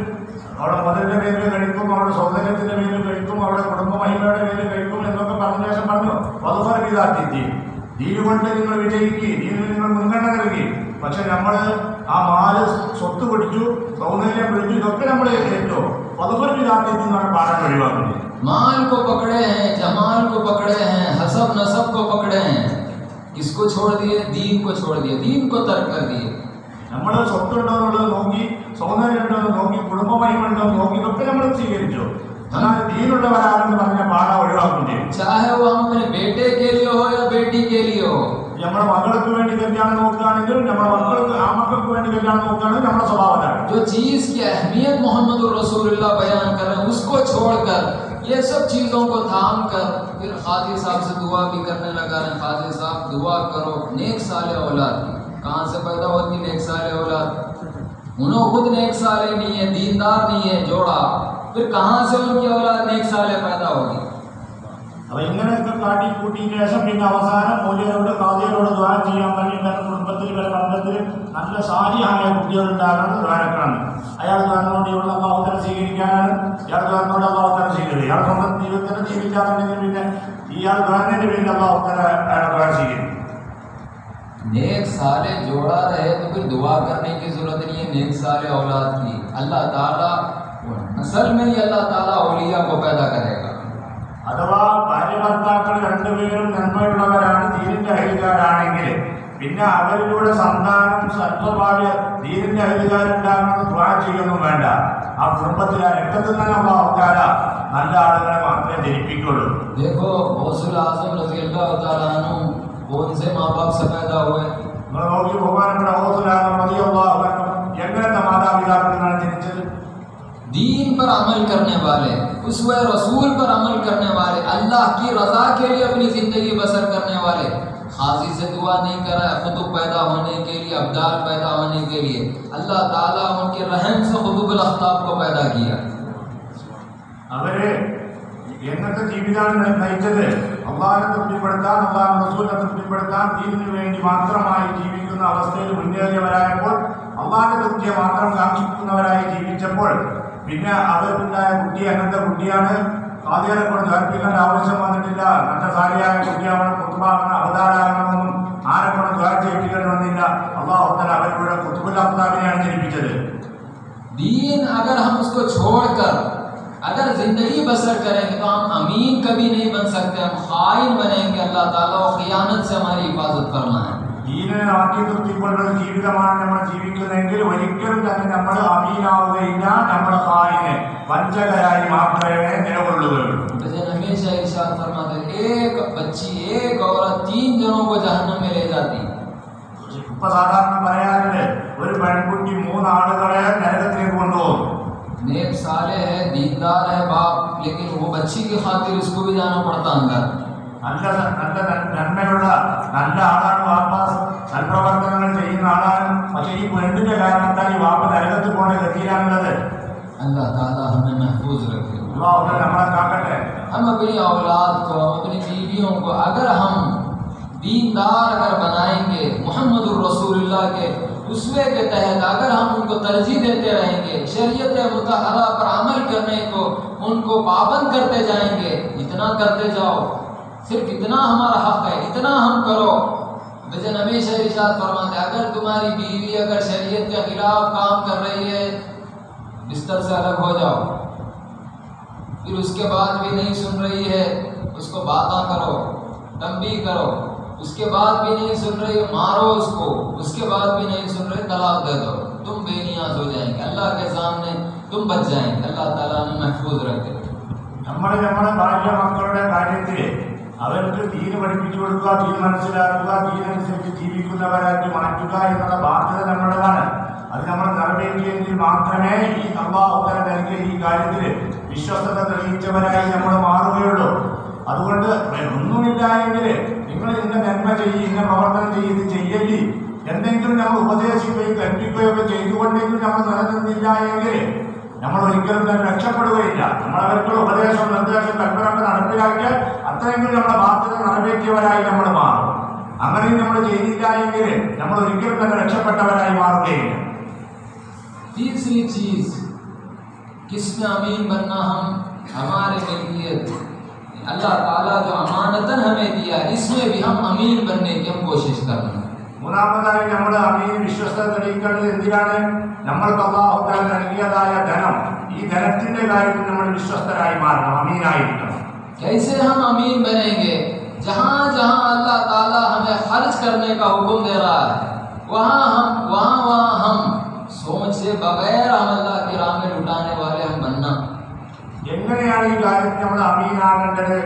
അവിടെ മുതലിന്റെ പേരിൽ കഴിക്കും, അവരുടെ സൗന്ദര്യത്തിന്റെ പേരിൽ കഴിക്കും, അവരുടെ കുടുംബ മഹിമയുടെ പേരിൽ കഴിക്കും എന്നൊക്കെ പറഞ്ഞ ശേഷം പറഞ്ഞു, വധുവർ വിധാത്തി ദീന് കൊണ്ട് നിങ്ങൾ വിജയിക്കി, ദീനിൽ നിങ്ങൾ മുൻഗണന നൽകി. പക്ഷെ നമ്മൾ ആ മാല് സ്വത്ത് പിടിച്ചു, സൗന്ദര്യം പിടിച്ചു, ഇതൊക്കെ നമ്മൾ ഏറ്റോ വധുവർ വിധാത്തി എന്നാണ് പാഠം ഒഴിവാക്കുന്നത്. माल को पकड़े हैं, जमाल को पकड़े हैं, हसब नसब को पकड़े हैं, किसको छोड़ दिए? दीन को छोड़ दिए, दीन को तर्क कर दिए। നമ്മൾ സ്വത്തുണ്ടോ എന്നുള്ളത് നോക്കി, സൗന്ദര്യം ഉണ്ടോ എന്ന് നോക്കി, കുടുംബ മഹിമ ഉണ്ടോ എന്ന് നോക്കി, ഇതൊക്കെ നമ്മൾ സ്വീകരിച്ചു. എന്നാൽ ദീനുള്ളവരാണെന്ന് പറഞ്ഞ പാഠം ഒഴിവാക്കുകയും चाहे वो हम अपने बेटे के लिए हो या बेटी के लिए हो। നമ്മുടെ മകൾക്ക് വേണ്ടി കല്യാണം നോക്കുകയാണെങ്കിൽ, നമ്മുടെ മക്കൾക്ക് ആ മക്കൾക്ക് വേണ്ടി കല്യാണം നോക്കുകയാണെങ്കിൽ നമ്മുടെ സ്വഭാവമാണ്. जो चीज की अहमियत मोहम्मद रसूलुल्लाह बयान कर रहे हैं उसको छोड़कर ये सब चीजों को थाम कर फिर खादी साहब से दुआ भी करने लगा रहे। खादी साहब दुआ करो नेक साले औलाद की। कहाँ से पैदा होती नेक साले औलाद? उन्होंने खुद नेक साले नहीं है, दीनदार नहीं है जोड़ा, फिर कहाँ से उनकी औलाद नेक साले पैदा होगी? അപ്പൊ ഇങ്ങനെയൊക്കെ കാട്ടി കൂട്ടിയ ശേഷം പിന്നെ അവസാനം മൂല്യരോട് കാതിയരോട് ദ്വാ ചെയ്യാൻ വേണ്ടി പല കുടുംബത്തിൽ പല ബന്ധത്തിൽ നല്ല സാരിയായ കുട്ടികളുണ്ടാകാനും ദ്വാരക്കാണ്. അയാൾ ദ്വാരനോടെയുള്ള അള്ളാഹുത്തരം സ്വീകരിക്കാനാണ്, ഇയാൾ ദ്വാരനോട് അള്ളാഹുത്തരം സ്വീകരിക്കുക. ഇയാൾ സ്വന്തം ജീവിതത്തിന് ജീവിക്കാറുണ്ടെങ്കിൽ പിന്നെ ഇയാൾ ദ്വാരന്റെ പേരിൽ അള്ളാഹുത്തര അയാൾ ദ്വാര സ്വീകരിക്കും. नेक साले जोड़ा रहे तो फिर दुआ करने की जरूरत नहीं है नेक साले औलाद की। अल्लाह ताला नस्ल में ही अल्लाह ताला औलिया को पैदा करेगा। അഥവാ ഭാര്യ ഭർത്താക്കൾ രണ്ടുപേരും നന്മയുള്ളവരാണ്, ദീനിന്റെ അയൽക്കാരാണെങ്കിൽ പിന്നെ അവരിലൂടെ സന്താനം സത്വഭാവ്യ ദീനിന്റെ അയൽക്കാരുണ്ടാകണമെന്ന് ദ്വാ ചെയ്യൊന്നും വേണ്ട. ആ കുടുംബത്തിലെ രക്തത്തിൽ തന്നെ അള്ളാഹുത്താല നല്ല ആളുകളെ മാത്രമേ ജനിപ്പിക്കുള്ളൂ. देखो गौसुल आजम रज़ी अल्लाह तआला अन्हु कौन से माँ बाप से पैदा हुए? നിങ്ങൾ നോക്കി ബഹുമാനപ്പെട്ട ഗൗസുൽ റളിയല്ലാഹു അൻഹു എങ്ങനത്തെ മാതാപിതാക്കളാണ് ജനിച്ചത്? दीन पर अमल करने वाले, उसवे रसूल पर अमल करने वाले, अल्लाह की रजा के लिए अपनी जिंदगी बसर करने वाले। खाजी से दुआ नहीं कर रहा है खुतुब पैदा होने के लिए, अब्दाल पैदा होने के लिए। अल्लाह ताला उनके रहम से खुतुबुल अख्ताब को पैदा किया। അവര് എങ്ങനത്തെ ജീവിതമാണ് നയിച്ചത്? അള്ളാഹിനെ തൃപ്തിപ്പെടുത്താൻ, അള്ളാഹു റസൂലിനെ തൃപ്തിപ്പെടുത്താൻ ദീനിനു വേണ്ടി മാത്രമായി ജീവിക്കുന്ന അവസ്ഥയിൽ മുന്നേറിയവരായപ്പോൾ, അള്ളാഹിന്റെ തൃപ്തിയെ മാത്രം കാക്ഷിക്കുന്നവരായി ജീവിച്ചപ്പോൾ പിന്നെ അവർക്കുണ്ടായ കുട്ടി അങ്ങനത്തെ കുട്ടിയാണ്. കാതികളെ കൊണ്ട് ധരിപ്പിക്കേണ്ട ആവശ്യം വന്നിട്ടില്ല. നല്ല സാരിയായ കുട്ടിയാവണം, കുത്തുബാകണം, അവതാരാകണമെന്നും ആരെ കൊണ്ട് ദ്വാര ചെയ്യിപ്പിക്കേണ്ടി വന്നില്ല. അള്ളാഹു തആല അവരുടെ കുത്തുബുൽ അഖ്താബിനെയാണ് ജനിപ്പിച്ചത്. दीन अगर हम उसको छोड़कर अगर जिंदगी बसर करेंगे तो हम अमीन कभी नहीं बन सकते, हम खाइन बनेंगे। अल्लाह ताला खियानत से हमारी हिफाजत फरमाए। ദീനിനെ ആക്കി തൃപ്തിപ്പെടുന്ന ജീവിതമാണ് നമ്മൾ ജീവിക്കുന്നതെങ്കിൽ ഒരിക്കലും തന്നെ നമ്മൾ അമീനാവുകയില്ല. നമ്മുടെ ഖായിനെ വഞ്ചകരായി മാത്രമേ നിലകൊള്ളുകയുള്ളൂ. हमेशा इरशाद फरमाते एक बच्ची एक औरत 3 जनों को जहन्नम में ले जाती। ഇപ്പൊ സാധാരണ പറയാറുണ്ട് ഒരു പെൺകുട്ടി 3 ആളുകളെ നരകത്തിലേക്ക് കൊണ്ടുപോകും. नेक साले है, दीनदार है बाप, लेकिन वो बच्ची की खातिर उसको भी जाना पड़ता अंदर। നല്ല നന്മയുള്ള നല്ല ആളാണ് വാപ്പ, സൽപ്രവർത്തനങ്ങൾ ചെയ്യുന്ന ആളാണ്. പക്ഷെ ഈ പെണ്ണിന്റെ കാരണത്താൽ ഈ വാപ്പ നരകത്തിൽ പോകേണ്ട ഗതിയിലാണുള്ളത്. अल्लाह ताला हमें महफूज रखे। നമ്മളെ കാക്കട്ടെ. हम अपनी औलाद को, हम अपनी बीवियों को अगर हम दीनदार अगर बनाएंगे, मोहम्मद रसूलुल्लाह के उसवे के तहत अगर हम उनको तरजीह देते रहेंगे, शरीयत मुतहरा पर अमल करने को उनको पाबंद करते जाएंगे, इतना करते जाओ, सिर्फ इतना हमारा हक है, इतना हम करो। वजन हमेशा इरशाद फरमाते अगर तुम्हारी बीवी अगर शरीयत के खिलाफ काम कर रही है, बिस्तर से अलग हो जाओ। फिर उसके बाद भी नहीं सुन रही है, उसको बाता करो, तंबीह करो। उसके बाद भी नहीं सुन रही, मारो उसको। उसके बाद भी नहीं सुन रही, तलाक दे दो। तुम बेनियाज हो जाएंगे, अल्लाह के सामने तुम बच जाएंगे। अल्लाह ताला ने महफूज रखे। നമ്മുടെ ഭാര്യ മക്കളുടെ കാര്യത്തിൽ അവർക്ക് ദീന് പഠിപ്പിച്ചു കൊടുക്കുക, ദീൻ മനസ്സിലാക്കുക, ദീനനുസരിച്ച് ജീവിക്കുന്നവരാക്കി മാറ്റുക എന്നുള്ള ബാധ്യത നമ്മുടേതാണ്. അത് നമ്മൾ നിറവേറ്റിയെങ്കിൽ മാത്രമേ ഈ അല്ലാഹു തആല നൽകിയ ഈ കാര്യത്തിൽ വിശ്വസ്തത തെളിയിച്ചവരായി നമ്മൾ മാറുകയുള്ളൂ. അതുകൊണ്ട് ഒന്നുമില്ല എങ്കിൽ നിങ്ങൾ ഇന്ന നന്മ ചെയ്യും, ഇന്ന പ്രവർത്തനം ചെയ്ത് ചെയ്യലി എന്തെങ്കിലും നമ്മൾ ഉപദേശിക്കുകയും കൽപ്പിക്കുകയോ ഒക്കെ ചെയ്തുകൊണ്ടെങ്കിലും നമ്മൾ നിലനിന്നില്ല എങ്കിൽ നമ്മൾ ഒരിക്കലും തന്നെ രക്ഷപ്പെടുകയില്ല. നമ്മളവർക്കുള്ള ഉപദേശം, നിർദ്ദേശം, കൽപ്പന നടപ്പിലാക്കിയാൽ അത്രയെങ്കിലും നമ്മുടെ ബാധ്യത നിറവേറ്റിയവരായി നമ്മൾ മാറും. അങ്ങനെയും നമ്മൾ ചെയ്തില്ല എങ്കിൽ നമ്മൾ ഒരിക്കലും തന്നെ രക്ഷപ്പെട്ടവരായി മാറുകയില്ല. तीसरी चीज किसमें अमीन बनना, हम हमारे मिल्कियत अल्लाह ताला जो अमानतन हमें दिया, इसमें भी हम अमीन बनने की हम कोशिश करना। മൂന്നാമതായി നമ്മൾ അമീൻ വിശ്വസ്തത തെളിയിക്കേണ്ടത് എന്തിനാണ്? നമ്മൾക്ക് അല്ലാഹു തആല നൽകിയതായ ധനം, ഈ ധനത്തിന്റെ കാര്യത്തിൽ നമ്മൾ വിശ്വസ്തരായി മാറണം, അമീനായിരിക്കണം. कैसे हम अमीन बनेंगे? जहाँ जहाँ अल्लाह ताला हमें खर्च करने का हुक्म दे रहा है, वहाँ हम सोचे बगैर हम अल्लाह की राह में लुटाने वाले हम बनना। എങ്ങനെയാണ് ഈ കാര്യത്തിൽ നമ്മൾ അമീനാകേണ്ടത്?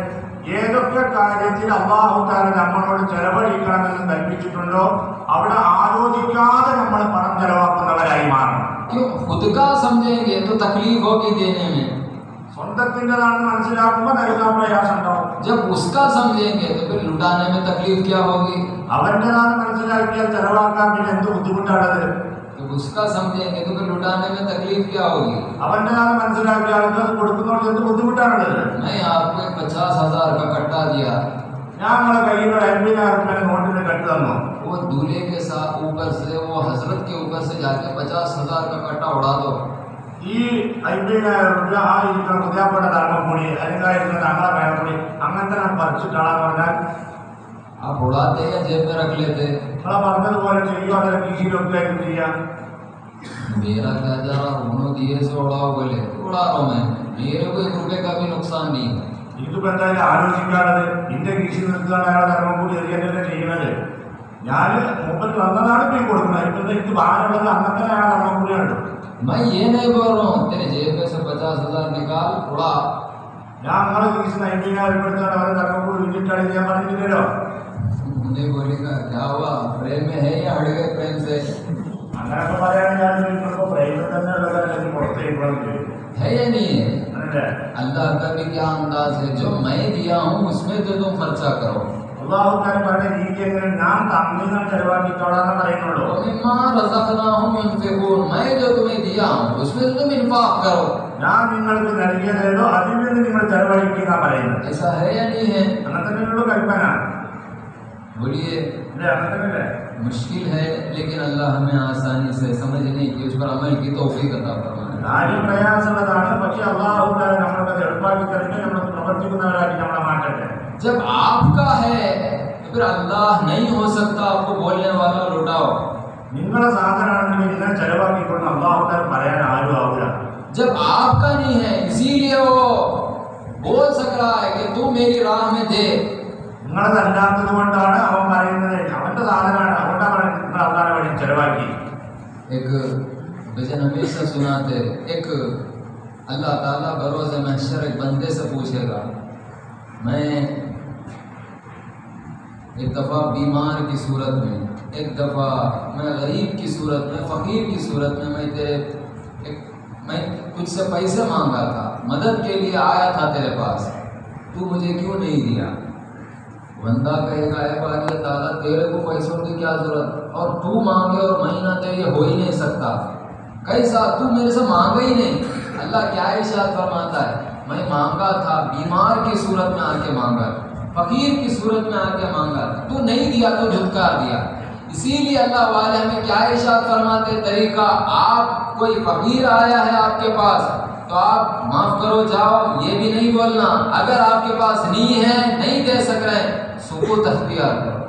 ഏതൊക്കെ കാര്യത്തിൽ അല്ലാഹു തആല നമ്മളോട് ചെലവഴിക്കണമെന്ന് കൽപ്പിച്ചിട്ടുണ്ടോ അവിടെ ആലോചിക്കാതെ നമ്മൾ പണം ചെലവാക്കുന്നവരായി മാറണം. क्यों? खुद का समझेंगे तो तकलीफ होगी देने में, സ്വന്തത്തിൻ്റെതാണെന്ന് മനസ്സിലാക്കുമ്പോൾ നൽകാൻ പ്രയാസം ഉണ്ടാവും. जब उसका समझेंगे तो फिर लुटाने में तकलीफ क्या होगी? അവൻ്റെതാണെന്ന് മനസ്സിലാക്കിയാൽ ചെലവാക്കാൻ പിന്നെ എന്ത് ബുദ്ധിമുട്ടാണത്? जब उसका समझेंगे तो फिर लुटाने में तकलीफ क्या होगी? അവൻ്റെതാണെന്ന് മനസ്സിലാക്കിയ ആൾക്ക് അത് കൊടുക്കുന്നതുകൊണ്ട് എന്ത് ബുദ്ധിമുട്ടാണത്? मैं आपको 50,000 का कट्टा दिया, ഞാൻ നിങ്ങളെ കയ്യിൽ ഒരു 50,000 നോട്ടിന് കെട്ട് തന്നു. वो दूल्हे के साथ ऊपर से, वो हजरत के ऊपर से जाके 50,000 का कट्टा उड़ा दो। ഈ 50,000 ആ ഇരിക്കുന്ന പുതിയാപ്പയുടെ തലമുടി അല്ലെങ്കിൽ ആ ഇരിക്കുന്ന തങ്ങളെ പേരമുടി അങ്ങനത്തെ ഞാൻ പറിച്ചിട്ടാണെന്ന് പറഞ്ഞാൽ आप उड़ाते या जेब में रख लेते? നിങ്ങളെ പറഞ്ഞതുപോലെ ചെയ്യുക, അതിനെ കീശയിലൊക്കെ ആയിട്ട് ചെയ്യാം. मेरा क्या जा रहा, उन्होंने दिए से उड़ाओ, बोले उड़ा रहा हूँ मैं, मेरे को 1 रुपये का भी नुकसान नहीं है। ഇതിപ്പോ എന്തായാലും ആലോചിക്കാതെ നിന്റെ കീശയിൽ നിർത്തുകയാണ് അയാളെ ധർമ്മം കൂടി എറിയാനല്ലേ ചെയ്യുന്നത്. ഞാൻ മുമ്പ് വന്നതാണ് ഇപ്പം കൊടുക്കുന്നത്, ഇപ്പൊ എനിക്ക് ഭാരമുള്ളത് അന്നത്തെ അയാളെ ധർമ്മം കൂടിയാണ്. मैं ये नहीं बोल रहा हूँ तेरे जेब में से 50,000 निकाल उड़ा। ഞാൻ നിങ്ങളെ കീശിൽ 50,000 എടുത്താണ് അവരെ ധർമ്മം കൂടി വിറ്റിട്ടാണ് ഞാൻ പറഞ്ഞില്ലല്ലോ. मुझे बोलेगा क्या हुआ, प्रेम में है या हट गए प्रेम से? അങ്ങനെയൊക്കെ പറയാൻ ഞാൻ ചോദിക്കുമ്പോൾ പ്രൈവറ്റ് തന്നെ ഉള്ളതല്ലെങ്കിൽ പുറത്തേക്ക് है या नहीं है? അല്ലേ? अल्लाह का भी क्या अंदाज है, जो मैं दिया हूँ उसमें तो तुम खर्चा करो। അല്ലാഹു തആല പറഞ്ഞ രീതി എങ്ങനെ? ഞാൻ തമ്മിൽ ചെലവാക്കിക്കോളാന്ന് പറയുന്നുള്ളൂ. मिम्मा रज़क़नाहुम युनफ़िक़ून, मैं जो तुम्हें दिया हूँ उसमें तुम इन्फ़ाक़ करो। ഞാൻ നിങ്ങൾക്ക് നൽകിയതേതോ അതിൽ നിന്ന് നിങ്ങൾ ചെലവഴിക്കുക പറയുന്നത്. ऐसा है या नहीं है? അങ്ങനെ തന്നെയുള്ള കൽപ്പന. बोलिए। അല്ലേ? അങ്ങനെ തന്നെയല്ലേ? मुश्किल है लेकिन अल्लाह हमें आसानी से समझने की, उस पर अमल की तौफ़ीक़ अता फरमाए। കാര്യം പ്രയാസമുള്ളതാണ്, പക്ഷെ അല്ലാഹു തആല നമ്മൾക്ക് എളുപ്പമാക്കി തരുന്ന നമ്മൾ പ്രവർത്തിക്കുന്നവരാക്കി നമ്മളെ മാറ്റട്ടെ. जब आपका है तो फिर अल्लाह नहीं हो सकता आपको बोलने वाला लुटाओ। നിങ്ങളെ സാധനമാണെങ്കിൽ ഇങ്ങനെ ചെലവാക്കിക്കൊണ്ട് അല്ലാഹു തആല പറയാൻ ആരും ആവില്ല. जब आपका नहीं है इसीलिए वो बोल सक रहा है कि तू मेरी राह में दे। നിങ്ങളതല്ലാത്തത് കൊണ്ടാണ് അവൻ പറയുന്നത് അവന്റെ സാധനമാണ്, അതുകൊണ്ടാണ് പറയുന്നത് നിങ്ങൾ അല്ലാഹുവിനെ വേണ്ടി ചെലവാക്കി. एक भजन हमेशा सुनाते, एक अल्लाह ताला बरोज़ महशर एक बंदे से पूछेगा, मैं एक दफ़ा बीमार की सूरत में, एक दफ़ा मैं गरीब की सूरत में, फ़कीर की सूरत में मैं तुझसे पैसे मांगा था, मदद के लिए आया था तेरे पास, तू मुझे क्यों नहीं दिया? बंदा कहेगा ऐ बारी ताला तेरे को पैसों की क्या ज़रूरत, और तू मांगे और महीना दे, ये हो ही नहीं सकता। कैसा? तू मेरे से मांगा ही नहीं। अल्लाह क्या इरशाद फरमाता है, मैं मांगा था, बीमार की सूरत में आके मांगा, फ़कीर की सूरत में आके मांगा, तू नहीं दिया तो झुटकार दिया। इसीलिए अल्लाह वाले हमें क्या इरशाद फरमाते तरीका, आप कोई फकीर आया है आपके पास तो आप माफ करो जाओ, ये भी नहीं बोलना। अगर आपके पास नहीं है, नहीं दे सक रहे, सुकूत अख्तियार करो,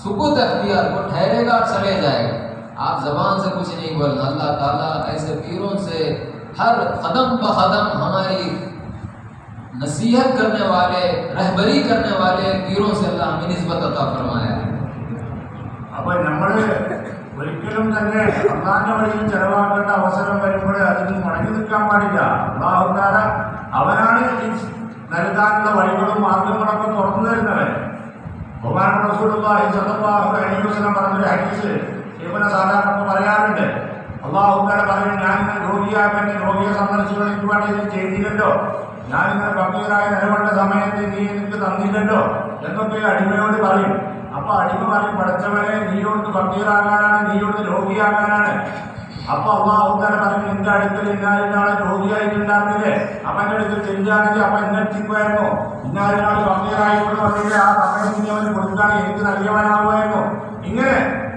सुकूत अख्तियार को ठहरेगा और चले जाएगा। आप जबान से कुछ नहीं बोलना। अल्लाह ताला ऐसे पीरों से हर कदम ब कदम हमारी नसीहत करने वाले, रहबरी करने वाले पीरों से अल्लाह हमें निस्बत अता फरमाया है। അപ്പോൾ നമ്മൾ ഒരിക്കലും തന്നെ അള്ളാന്റെ വഴിയിൽ ചെലവാക്കേണ്ട അവസരം വരുമ്പോൾ അതിന് മുടങ്ങി നിൽക്കാൻ പാടില്ല. അള്ളാഹു തആല അവനാണ് ഈ നൽകാനുള്ള വഴികളും മാർഗങ്ങളൊക്കെ തുറന്നു തരുന്നവൻ. ബഹുമാനപ്പെട്ട റസൂലുള്ളാഹി സ്വല്ലല്ലാഹു അലൈഹി വസല്ലം പറഞ്ഞൊരു ഹദീസ് ഇവനെ സാധാരണ പറയാറുണ്ട്. അള്ളാഹു തആല പറയും, ഞാനിങ്ങനെ രോഗിയാകാൻ രോഗിയെ സന്ദർശിക്കാൻ എനിക്ക് വേണ്ടി ഇത് ചെയ്തില്ലല്ലോ, ഞാനിങ്ങനെ ഫക്കീറായി നിലകൊണ്ട സമയത്ത് നീ എനിക്ക് തന്നില്ലല്ലോ എന്നൊക്കെ അടിമയോട് പറയും. അപ്പൊ അടിമ പറയും, പഠിച്ചവനെ നീയോട് ഫക്കീറാകാനാണ്, നീയോട് രോഗിയാകാനാണ്. അപ്പൊ അള്ളാഹു തആല പറയും, നിന്റെ അടുക്കൽ ഇന്നാലിനാളെ രോഗിയായിട്ടുണ്ടായിരുന്നില്ലേ, അവന്റെ അടുത്ത് ചെല്ലുകയാണെങ്കിൽ അപ്പൊ എന്നെ എത്തിക്കുമായിരുന്നു, ഇന്നാലിനാൾ ഫക്കീറായിക്കൊണ്ട് പറഞ്ഞില്ല, ആ സമയം നീ അവന് കൊടുക്കുകയാണെങ്കിൽ എനിക്ക് നൽകിയവനാകുമായിരുന്നു. ഇങ്ങനെ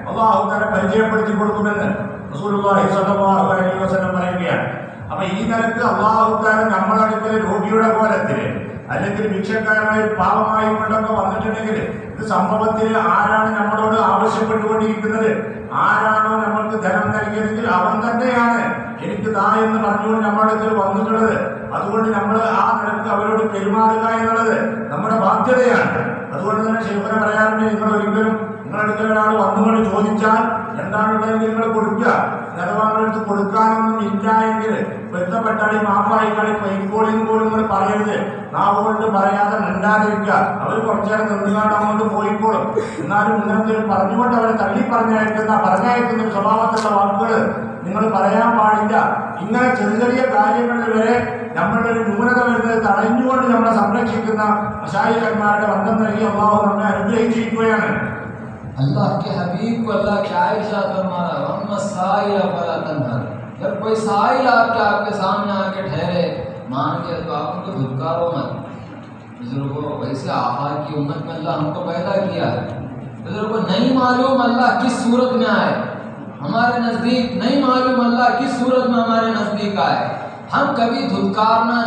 അള്ളാഹു തആല പരിചയപ്പെടുത്തി കൊടുക്കുമെന്ന് റസൂലുള്ളാഹി സ്വല്ലല്ലാഹു അലൈഹി വസല്ലം പറയുകയാണ്. അപ്പൊ ഈ നിലക്ക് അള്ളാഹു തആല നമ്മുടെ അടുക്കൽ രോഗിയുടെ കോലത്തിൽ അല്ലെങ്കിൽ ഭിക്ഷക്കാരനായി പാവമായി കൊണ്ടൊക്കെ വന്നിട്ടുണ്ടെങ്കിൽ ഇത് സംഭവത്തിൽ ആരാണ് നമ്മളോട് ആവശ്യപ്പെട്ടുകൊണ്ടിരിക്കുന്നത്, ആരാണോ നമ്മൾക്ക് ധനം നൽകിയതെങ്കിൽ അവൻ തന്നെയാണ് എനിക്ക് താ എന്ന് പറഞ്ഞുകൊണ്ട് നമ്മുടെ അടുക്കൽ വന്നിട്ടുള്ളത്. അതുകൊണ്ട് നമ്മൾ ആ നിലക്ക് അവരോട് പെരുമാറുക എന്നുള്ളത് നമ്മുടെ ബാധ്യതയാണ്. അതുകൊണ്ട് തന്നെ ശൈഖുന പറയാറുണ്ട്, നിങ്ങൾ ഒരിക്കലും നിങ്ങളുടെ അടുക്കൽ ഒരാൾ വന്നുകൊണ്ട് ചോദിച്ചാൽ എന്താണുള്ളതെങ്കിൽ നിങ്ങൾ കൊടുക്കുക. അഥവാ നിങ്ങളടുത്ത് കൊടുക്കാനൊന്നും ഇല്ല എങ്കിൽ ബന്ധപ്പെട്ടാളി മാപ്പായിക്കാളി പൈക്കോളിന്ന് പോലും നിങ്ങൾ പറയരുത്. നാവ് കൊണ്ട് പറയാതെ മിണ്ടാതിരിക്കുക. അവർ കുറച്ചേരം നിന്നുകാണ്ട് അങ്ങോട്ട് പോയിക്കോളും. എന്നാലും ഇങ്ങനത്തെ പറഞ്ഞുകൊണ്ട് അവരെ തള്ളി പറഞ്ഞയക്കുന്ന ഒരു സ്വഭാവത്തിലുള്ള വാക്കുകൾ നിങ്ങൾ പറയാൻ പാടില്ല. ഇങ്ങനെ ചെറിയ ചെറിയ കാര്യങ്ങളിൽ വരെ നമ്മളുടെ ഒരു ന്യൂനത വരുന്നത് തടഞ്ഞുകൊണ്ട് നമ്മളെ സംരക്ഷിക്കുന്ന മശായിഖന്മാരുടെ ബന്ധം നൽകി അല്ലാഹു നമ്മെ അനുഗ്രഹിച്ചിരിക്കുകയാണ്. अल्लाह के हबीब को अल्लाह क्या इरशाद फरमाया, वम्मा साइला फला तनहर। जब कोई साइल आपके सामने आके ठहरे मान के तो आप उनको धुतकारो मत। बुजुर्गों, वैसे आहार की उम्मत में अल्लाह हमको पैदा किया है। बुजुर्गों, नहीं मालूम अल्लाह किस सूरत में आए हमारे नज़दीक, नहीं मालूम अल्लाह किस सूरत में हमारे नज़दीक आए। हम कभी धुतकारना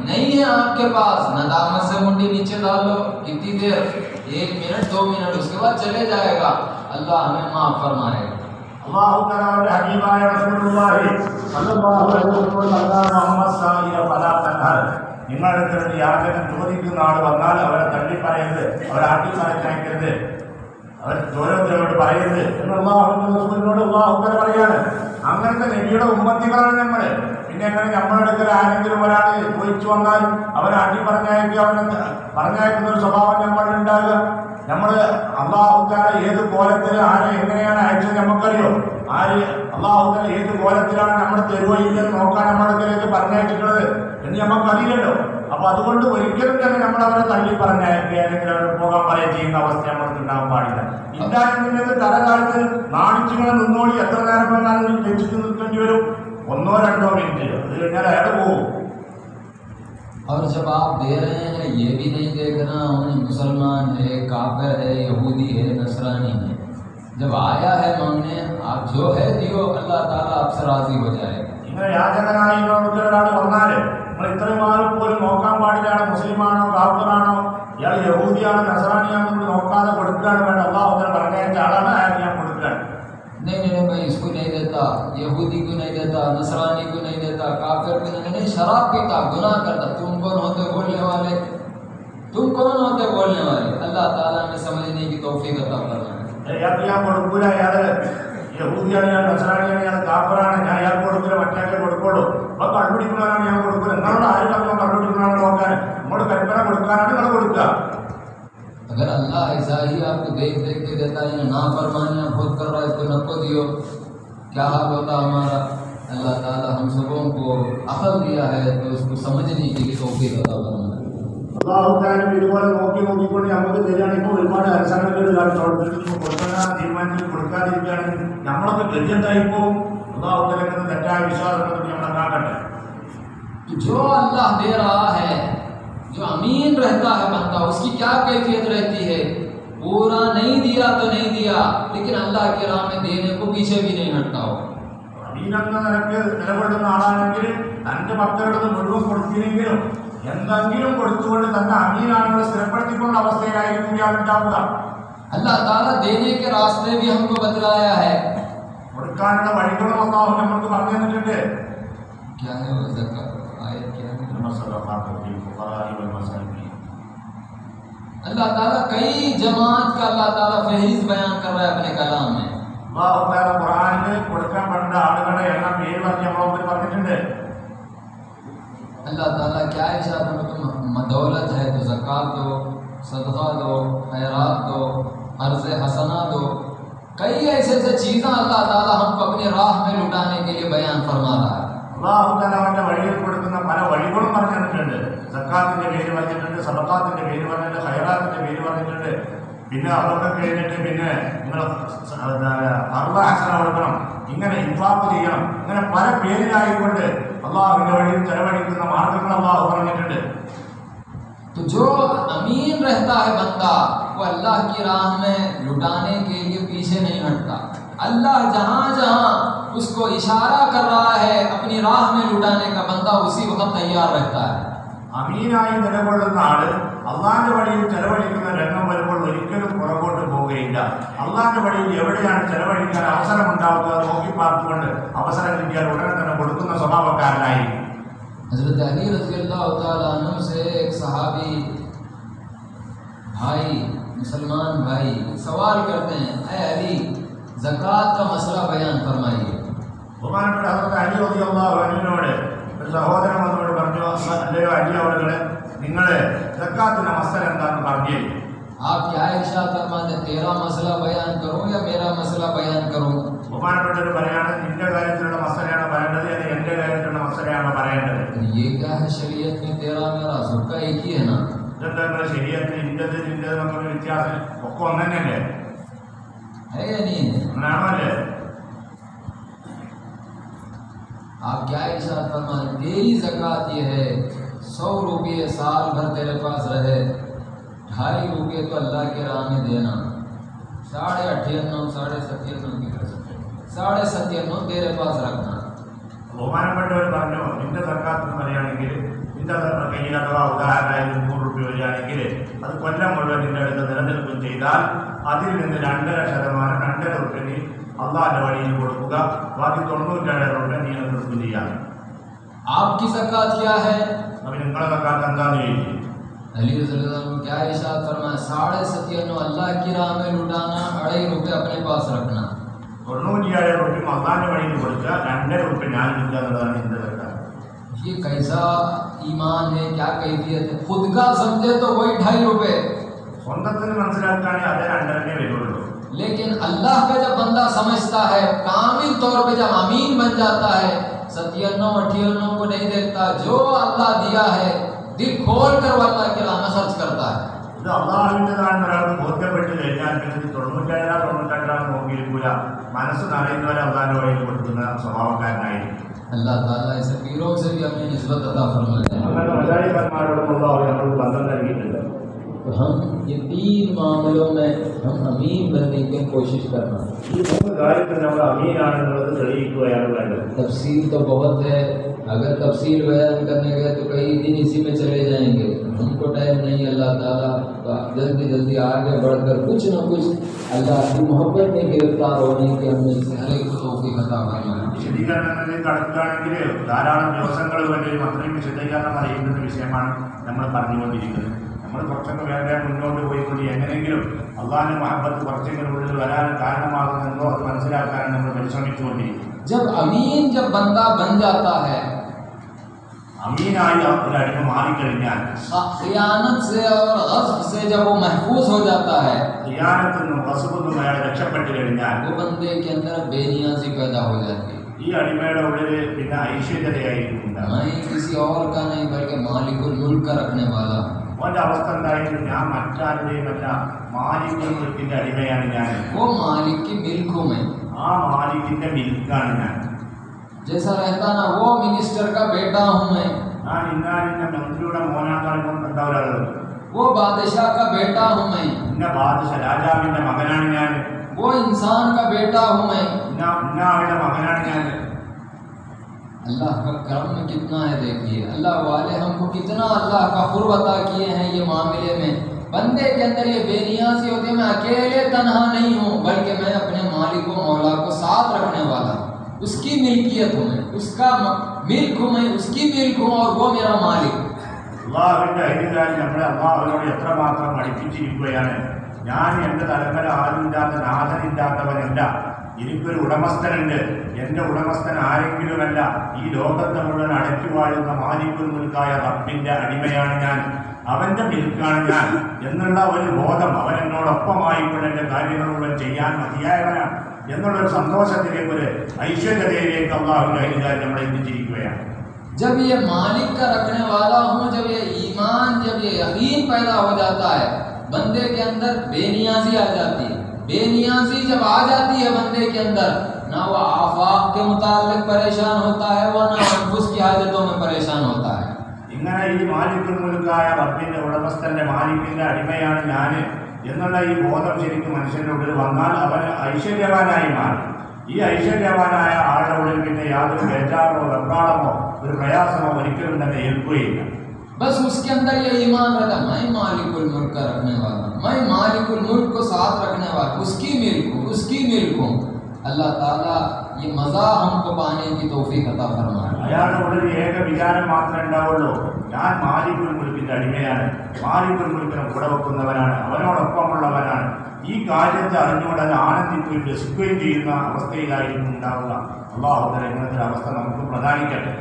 नहीं है आपके पास, नदामत से मुंडी नीचे डाल लो, कितनी देर, 1 मिनट 2 मिनट, उसके बाद चले जाएगा। अल्लाह हमें माफ फरमाएगा। അല്ലാഹു തആലയുടെ ഹബീബായ റസൂലുള്ളാഹി സ്വല്ലല്ലാഹു അലൈഹി വസല്ലം മുഹമ്മദ് സായിയ ഫലാ തൻഹർ, നിങ്ങളുടെ അടുത്ത് യാചന ചോദിക്കുന്ന ആൾ വന്നാൽ അവരെ തള്ളി പറയരുത്, അവരെ ആട്ടി പറഞ്ഞയക്കരുത്, അവർ ഓരോരുത്തരോട് പറയരുത് എന്ന് അല്ലാഹുവിന്റെ റസൂലിനോട് അല്ലാഹു തആല പറയാണ്. അങ്ങനത്തെ നബിയുടെ ഉമ്മത്തികളാണ് നമ്മൾ. പിന്നെ എങ്ങനെ നമ്മുടെ അടുക്കൽ ആരെങ്കിലും ഒരാൾ ചോദിച്ചു വന്നാൽ അവരെ ആട്ടി പറഞ്ഞയക്കുന്ന ഒരു സ്വഭാവം നമ്മളിൽ ഉണ്ടാകുക? നമ്മൾ അല്ലാഹു തആല ഏത് കോലത്തിൽ ആരെ എങ്ങനെയാണ് അയച്ചത് നമുക്കറിയോ? ആര് അല്ലാഹു തആല ഏത് കോലത്തിലാണ് നമ്മുടെ തെരുവയില്ലെന്ന് നോക്കാൻ നമ്മുടെ അടുക്കലേക്ക് പറഞ്ഞയച്ചിട്ടുള്ളത് എന്ന് നമുക്കറിയില്ലല്ലോ. അപ്പൊ അതുകൊണ്ട് ഒരിക്കലും തന്നെ നമ്മൾ അവരെ തള്ളി പറഞ്ഞയക്കുക അല്ലെങ്കിൽ അവർ പോകാൻ പറയുക ചെയ്യുന്ന അവസ്ഥ നമ്മൾക്ക് ഉണ്ടാകാൻ പാടില്ല. ഇല്ലായെന്നുള്ളത് തലകാലത്ത് നാണിച്ചുകളെ നിന്നോടി എത്ര നേരം വേണമെങ്കിലും വെച്ചിട്ട് നിൽക്കേണ്ടി വരും, 1-2 മിനിറ്റ്, അത് കഴിഞ്ഞാൽ അയാൾ പോകും. और जब आप दे रहे हैं ये भी नहीं देखना उन्हें मुसलमान है, काफिर है, यहूदी है, नसरानी है। जब आया है मांगने, आप जो है दियो, अल्लाह ताला आपसे राजी हो जाएगा। ഇങ്ങനെ യാചകനായി ഒരാൾ വന്നാല് നമ്മൾ ഇത്രയും ആളും പോലും നോക്കാൻ പാടില്ല, മുസ്ലിമാണോ കാഫിറാണോ, ഇയാൾ യഹൂദിയാണോ നസറാനിയാണോ നമ്മൾ നോക്കാതെ കൊടുക്കുകയാണ് വേണ്ട. അല്ലാഹു തആല പറഞ്ഞയച്ച ആളാണ്, അയാൾക്ക് ഞാൻ കൊടുക്കുകയാണ്. नहीं मैं इसको नहीं देता, यहूदी को नहीं देता, नसरानी को नहीं देता, काफिर को नहीं, शराब पीता, गुनाह करता। तुम कौन होते बोलने वाले, तुम कौन होते बोलने वाले? अल्लाह ताला ने समझने की तौफीक अता फरमाए। അയാൾക്ക് ഞാൻ കൊടുക്കൂല, അയാൾ യഹൂദിയാണ്, ഞാൻ നസറാനിയാണ്, ഞാൻ കാഫിറാണ്, ഞാൻ അയാൾക്ക് കൊടുക്കില്ല, മറ്റേ കൊടുക്കുള്ളൂ. അപ്പൊ കണ്ടുപിടിക്കുന്നവരാണ് ഞാൻ കൊടുക്കൂല. നിങ്ങളോട് ആരും പറഞ്ഞാൽ കണ്ടുപിടിക്കുന്നവരാണ് നോക്കാൻ, നമ്മോട് കൽപ്പന കൊടുക്കാനാണ് നിങ്ങൾ കൊടുക്കുക. अगर अल्लाह ऐसा ही आपको देख के देता है, नाफरमानियां खुद कर रहा है तो नको दियो, क्या हाल होता हमारा? अल्लाह ताला हम सबों को अकल दिया है तो उसको समझने की तौफीक अता फरमाए। അല്ലാഹു തആല ഇതുപോലെ നോക്കിക്കൊണ്ട് നമുക്ക് തരികയാണ്. ഇപ്പോൾ ഒരുപാട് അവസരങ്ങൾ കൊടുക്കാൻ തീരുമാനത്തിൽ കൊടുക്കാതിരിക്കുകയാണെങ്കിൽ നമ്മളൊക്കെ ഗതിയെന്തായിപ്പോ? അല്ലാഹു തആല തെറ്റായ വിശ്വാസത്തിൽ നമ്മളെ കാക്കട്ടെ. जो अल्लाह दे रहा है, जो अमीन रहता है बंदा, उसकी क्या कैफियत रहती है? पूरा नहीं दिया तो नहीं दिया, लेकिन अल्लाह की राह में देने को पीछे भी नहीं हटता हो। അമീനെന്ന നിലക്ക് നിലകൊള്ളുന്ന ആളാണെങ്കിൽ തന്റെ ഭക്തരുടെ മുഴുവൻ കൊടുത്തില്ലെങ്കിലും എന്തെങ്കിലും കൊടുത്തുകൊണ്ട് തന്നെ അമീനാണെന്ന് സ്ഥിരപ്പെടുത്തിക്കൊണ്ട അവസ്ഥയിലായിരിക്കും ഇയാൾ ഉണ്ടാവുക. अल्लाह ताला देने के रास्ते भी हमको बतलाया है। കൊടുക്കാനുള്ള വഴികളും അല്ലാഹു നമുക്ക് പറഞ്ഞു തന്നിട്ടുണ്ട്. क्या है वो ज़कात आयत क्या है? अल्लाह ताला कई जमात का अल्लाह ताला फहरिस्त बयान कर रहा है अपने कलाम में। അല്ലാഹു തആല ഖുർആനിൽ കൊടുക്കാൻ പണ്ട ആളുകളുടെ എണ്ണം പേര് പറഞ്ഞ് നമ്മളോട് പറഞ്ഞിട്ടുണ്ട്. अल्लाह ताला क्या इशारा में तुम दौलत है तो ज़कात दो, सदका दो, खैरात दो, अर्ज़ हसना दो। कई ऐसे चीज़ें अल्लाह ताला हमको अपनी राह में लुटाने के लिए बयान फरमा रहा है। അല്ലാഹു തആല അവന്റെ വഴിയിൽ കൊടുക്കുന്ന പല വഴികളും പറഞ്ഞു തന്നിട്ടുണ്ട്. സക്കാത്തിന്റെ പേര് പറഞ്ഞിട്ടുണ്ട്, സദഖാത്തിന്റെ പേര് പറഞ്ഞിട്ടുണ്ട്, ഖൈറാത്തിന്റെ പേര് പറഞ്ഞിട്ടുണ്ട്. പിന്നെ അതൊക്കെ കഴിഞ്ഞിട്ട് പിന്നെ നിങ്ങൾ അർബഅഹ്സന കൊടുക്കണം, ഇങ്ങനെ ഇൻഫാഖ് ചെയ്യണം, ഇങ്ങനെ പല പേരിലായിക്കൊണ്ട് അള്ളാഹുവിന്റെ വഴിയിൽ ചെലവഴിക്കുന്ന മാർഗങ്ങൾ അള്ളാഹു പറഞ്ഞിട്ടുണ്ട്. तो जो अमीन रहता है बंदा वो अल्लाह की राह में लुटाने के लिए पीछे नहीं हटता। अल्लाह जहाँ जहाँ उसको इशारा कर रहा है अपनी राह में लुटाने का, बंदा उसी वक्त तैयार रहता है। അമീനായി നിലകൊള്ളുന്ന ആള് അള്ളാന്റെ വഴിയിൽ ചെലവഴിക്കുന്ന രംഗം വരുമ്പോൾ ഒരിക്കലും പുറകോട്ട് പോവുകയില്ല. അള്ളാന്റെ വഴിയിൽ എവിടെയാണ് ചെലവഴിക്കാൻ അവസരം ഉണ്ടാവുക നോക്കി പാർത്തുകൊണ്ട് അവസരം കിട്ടിയാൽ ഉടനെ തന്നെ കൊടുക്കുന്ന സ്വഭാവക്കാരനായിരിക്കും. हज़रत अली रज़ी अल्लाह तआला अन्हु से एक सहाबी भाई, मुसलमान भाई सवाल करते हैं, ऐ अली ज़कात का मसला बयान फरमाइए। ബഹുമാനപ്പെട്ട ഹദ്റത്ത് അലി റളിയല്ലാഹു അൻഹുവിനോട് ഒരു സഹോദരൻ വന്നോട് പറഞ്ഞു, അല്ലയോ അലി അവറുകളെ, നിങ്ങള് സക്കാത്തിന്റെ മസല എന്താണെന്ന് പറഞ്ഞു. आप क्या इरशाद फरमाते, तेरा मसला बयान करूं या मेरा मसला बयान करूं? ബഹുമാനപ്പെട്ടവർ പറയാണ്, നിന്റെ കാര്യത്തിലുള്ള മസലയാണോ പറയേണ്ടത് അല്ലെങ്കിൽ എന്റെ കാര്യത്തിലുള്ള മസലയാണോ പറയേണ്ടത്? ये क्या है, शरीयत में तेरा मेरा सबका एक ही है ना? ഇതെന്താ ശരീരത്തിൽ നിന്റേത് നിന്റേത് എന്നൊരു വ്യത്യാസം ഒക്കെ ഒന്ന് തന്നെയല്ലേ? है या नहीं है? അങ്ങനെയാണോ അല്ലേ? आप क्या इरशाद फरमाते, तेरी ज़कात ये है 100 रुपये साल भर तेरे पास रहे, 2.5 रुपये तो अल्लाह के राह में देना, 97.5 तेरे पास रखना। ബഹുമാനപ്പെട്ടവർ പറഞ്ഞു, നിന്റെ സക്കാത്ത് എന്ന് പറയുകയാണെങ്കിൽ നിന്റെ കയ്യിൽ അഥവാ ഉദാഹരണമായി 100 രൂപ വരികയാണെങ്കിൽ അത് കൊല്ലം മുഴുവൻ നിന്റെ അടുത്ത് നിലനിൽക്കുകയും ചെയ്താൽ അതിൽ നിന്ന് 2.5% 2.5 രൂപ നീ അള്ളാന്റെ വഴിയിൽ കൊടുക്കുക, ബാക്കി 97 രൂപ നീ നിർത്തുകയും ചെയ്യാം. आपकी ज़कात क्या है? അപ്പൊ നിങ്ങളെ സക്കാത്ത് എന്താന്ന് ചോദിച്ചു. अली रज़ियल्लाहु अन्हु क्या इरशाद फरमाया, 97.5 अल्लाह की राह में लुटाना, 2.5 रुपये अपने पास रखना। 97 രൂപ അള്ളാന്റെ വഴിയിൽ കൊടുക്കുക, 2 രൂപ ഞാൻ നിൽക്കുക എന്നുള്ളതാണ് നിന്റെ സക്കാത്ത്. ये कैसा ईमान है, क्या कैफियत है? खुद का समझे तो वही 2.5 रुपये, സ്വന്തത്തിന് മനസ്സിലാക്കുകയാണെങ്കിൽ അതേ 2.5 വരുള്ളൂ. लेकिन अल्लाह का जब बंदा समझता है, कामिल तौर पे जब अमीन बन जाता है, 97-98 को नहीं देखता, जो अल्लाह दिया है दिल खोल कर वो अल्लाह के राह में खर्च करता है। ഇത് അള്ളാഹുവിൻ്റെതാണെന്ന് ഒരാൾക്ക് ബോധ്യപ്പെട്ട് കഴിഞ്ഞാൽ പിന്നെ 97 നോക്കിയിരിക്കൂല, മനസ്സ് നിറയുന്നവരെ അള്ളാഹിന്റെ വഴിയിൽ കൊടുക്കുന്ന സ്വഭാവക്കാരനായിരിക്കും. अल्लाह ताला ऐसे पीरों से भी अपनी निस्बत अता फरमाए। അങ്ങനെ മശായിഖന്മാരോടും അള്ളാഹു നമുക്ക് ബന്ധം നൽകിയിട്ടുണ്ട്. तो हम ये 3 मामलों में हम अमीन बनने की कोशिश करना। ഈ 3 കാര്യത്തിൽ നമ്മൾ അമീനാണെന്നുള്ളത് തെളിയിക്കുകയാണ് വേണ്ടത്. तफसील तो बहुत है, अगर तफसील बयान करने गए तो कई दिन इसी में चले जाएंगे, हमको टाइम नहीं। अल्लाह ताला जल्दी जल्दी आगे बढ़कर कुछ न कुछ अल्लाह की मोहब्बत में गिरफ्तार होने के हमने हर एक को तौफीक अता फरमाए। വിശദീകരണങ്ങളിൽ കടക്കുകയാണെങ്കിൽ ധാരാളം ദിവസങ്ങൾ വേണ്ടിയും അത്രയും വിശദീകരണം അറിയുന്ന വിഷയമാണ് നമ്മൾ പറഞ്ഞുകൊണ്ടിരിക്കുന്നത്. നമ്മൾ കുറച്ചൊക്കെ വേറെ മുന്നോട്ട് പോയിക്കൊണ്ട് എങ്ങനെയെങ്കിലും അള്ളാഹിന്റെ മഹബത്ത് കുറച്ചെങ്കിലും ഉള്ളിൽ വരാൻ കാരണമാകുമെന്നോ അത് മനസ്സിലാക്കാനാണ് നമ്മൾ പരിശ്രമിച്ചുകൊണ്ടിരിക്കുന്നത്. जब अमीन जब बंदा बन जाता है, അമീനായി ഒരു അടിമ മാറിക്കഴിഞ്ഞാൽ, खियानत से और गस्ब से जब वो महफूज हो जाता है, ഖിയാനത്തിൽ നിന്നും ഗസ്ബിൽ നിന്നും അയാൾ രക്ഷപ്പെട്ടു കഴിഞ്ഞാൽ वो बंदे के अंदर बेनियाजी पैदा हो जाती है। ഈ അടിമയുടെ ഉള്ളിൽ പിന്നെ ഐശ്വര്യതയായിരിക്കും ഉണ്ടാകുക. मैं किसी और का नहीं बल्कि मालिकुल मुल्क का रखने वाला। അവന്റെ അവസ്ഥ എന്തായിരുന്നു, ഞാൻ മറ്റാരുടെയും അല്ല, മാലിക്കുൽ മുൽക്കിന്റെ അടിമയാണ് ഞാൻ, वो मालिक की मिल्क हूँ मैं। ആ മാലിക്കിന്റെ മിൽക്കാണ് ഞാൻ. जैसा रहता ना वो मिनिस्टर का बेटा हूँ मैं। ഞാൻ ഇന്നാലിന്റെ മന്ത്രിയുടെ മോനാക്കാൾ എന്താ ഒരാൾ, वो बादशाह का बेटा हूँ मैं, ഇന്ന ബാദശ രാജാവിന്റെ മകനാണ് ഞാൻ, वो इंसान का बेटा हूँ मैं। ഇന്ന ആളുടെ മകനാണ് ഞാൻ. अल्लाह का करम में कितना है देखिए, अल्लाह वाले हमको कितना अल्लाह का कुर्ब अता किए हैं ये मामले में। बंदे के अंदर ये बेनियाज़ी होती है, मैं अकेले तन्हा नहीं हूँ, बल्कि मैं अपने मालिक व मौला को साथ रखने वाला हूँ। उसकी मिल्कियत हूँ मैं, उसका मिल्क हूँ मैं, उसकी मिल्क हूँ और वो मेरा मालिक। അള്ളാഹുവിന്റെ ഐതിഹ്യം നമ്മളെ അള്ളാഹുവിനോട് എത്രമാത്രം പഠിപ്പിച്ചിരിക്കുകയാണ്. ഞാൻ എൻ്റെ തലമുറ ആരുമില്ലാത്ത നാഥനില്ലാത്തവനല്ല, എനിക്കൊരു ഉടമസ്ഥനുണ്ട്. എൻ്റെ ഉടമസ്ഥൻ ആരെങ്കിലുമല്ല, ഈ ലോകത്തെ മുഴുവൻ അടക്കി വാഴുന്ന മാലിക്കുൽ മുൽക്കായ റബ്ബിന്റെ അടിമയാണ് ഞാൻ, അവന്റെ മിൽക്കാണ് ഞാൻ എന്നുള്ള ഒരു ബോധം അവൻ എന്നോടൊപ്പമായിക്കൊണ്ട് എൻ്റെ കാര്യങ്ങൾ മുഴുവൻ ചെയ്യാൻ മതിയായവനാണ് എന്നുള്ളൊരു സന്തോഷത്തിലേക്ക്, ഒരു ഐശ്വര്യതയിലേക്ക് അള്ളാഹുവിന്റെ ഐതിഹ്യം നമ്മളെ എത്തിച്ചിരിക്കുകയാണ്. जब ये मालिक का रखने वाला हूँ, जब ये ईमान, जब ये यकीन पैदा हो जाता है, बंदे के अंदर बेनियाजी आ जाती है। बेनियाजी जब आ जाती है बंदे के अंदर, ना वो आफाक के मुतालिक परेशान होता है, वो ना अनफुस की हाजतों में परेशान होता है। ഇങ്ങനെ ഈ മാലിക്കുൽ മുൽക്കായ റബ്ബിന്റെ ഉടമസ്ഥന്റെ മാലിക്കിന്റെ അടിമയാണ് ഞാൻ എന്നുള്ള ഈ ബോധം ശരിക്കും മനുഷ്യന്റെ ഉള്ളിൽ വന്നാൽ അവൻ ഐശ്വര്യവാനായി മാറും. ഈ ഐശ്വര്യവാനായ ആളുടെ ഉള്ളിൽ പിന്നെ യാതൊരു ബേജാറോ വെപ്രാളമോ ഒരു പ്രയാസമോ ഒരിക്കലും തന്നെ ഏൽക്കുകയില്ല. बस उसके अंदर ये ईमान रहता, मैं मालिकुल मुल्क का रखने वाला, मैं मालिकुल मुल्क को साथ रखने वाला, उसकी मिल्क हूँ, उसकी मिल्क हूँ। अल्लाह ताला ये मज़ा हमको पाने की तौफीक अता फरमाए। അയാളുടെ ഉള്ളിൽ ഏക വിചാരം മാത്രമേ ഉണ്ടാവുള്ളൂ, ഞാൻ മാലിക്കുൽ മുൽക്കിന്റെ അടിമയാണ്, മാലിക്കുൽ മുൽക്കിനെ കൂടെ വെക്കുന്നവനാണ്, അവനോടൊപ്പമുള്ളവനാണ്. ഈ കാര്യത്തെ അറിഞ്ഞുകൊണ്ട് അത് ആനന്ദിക്കുകയും രസിക്കുകയും ചെയ്യുന്ന അവസ്ഥയിലായിരിക്കും ഉണ്ടാവുക. അള്ളാഹു തആല ഇങ്ങനത്തെ അവസ്ഥ നമുക്ക് പ്രദാനിക്കട്ടെ.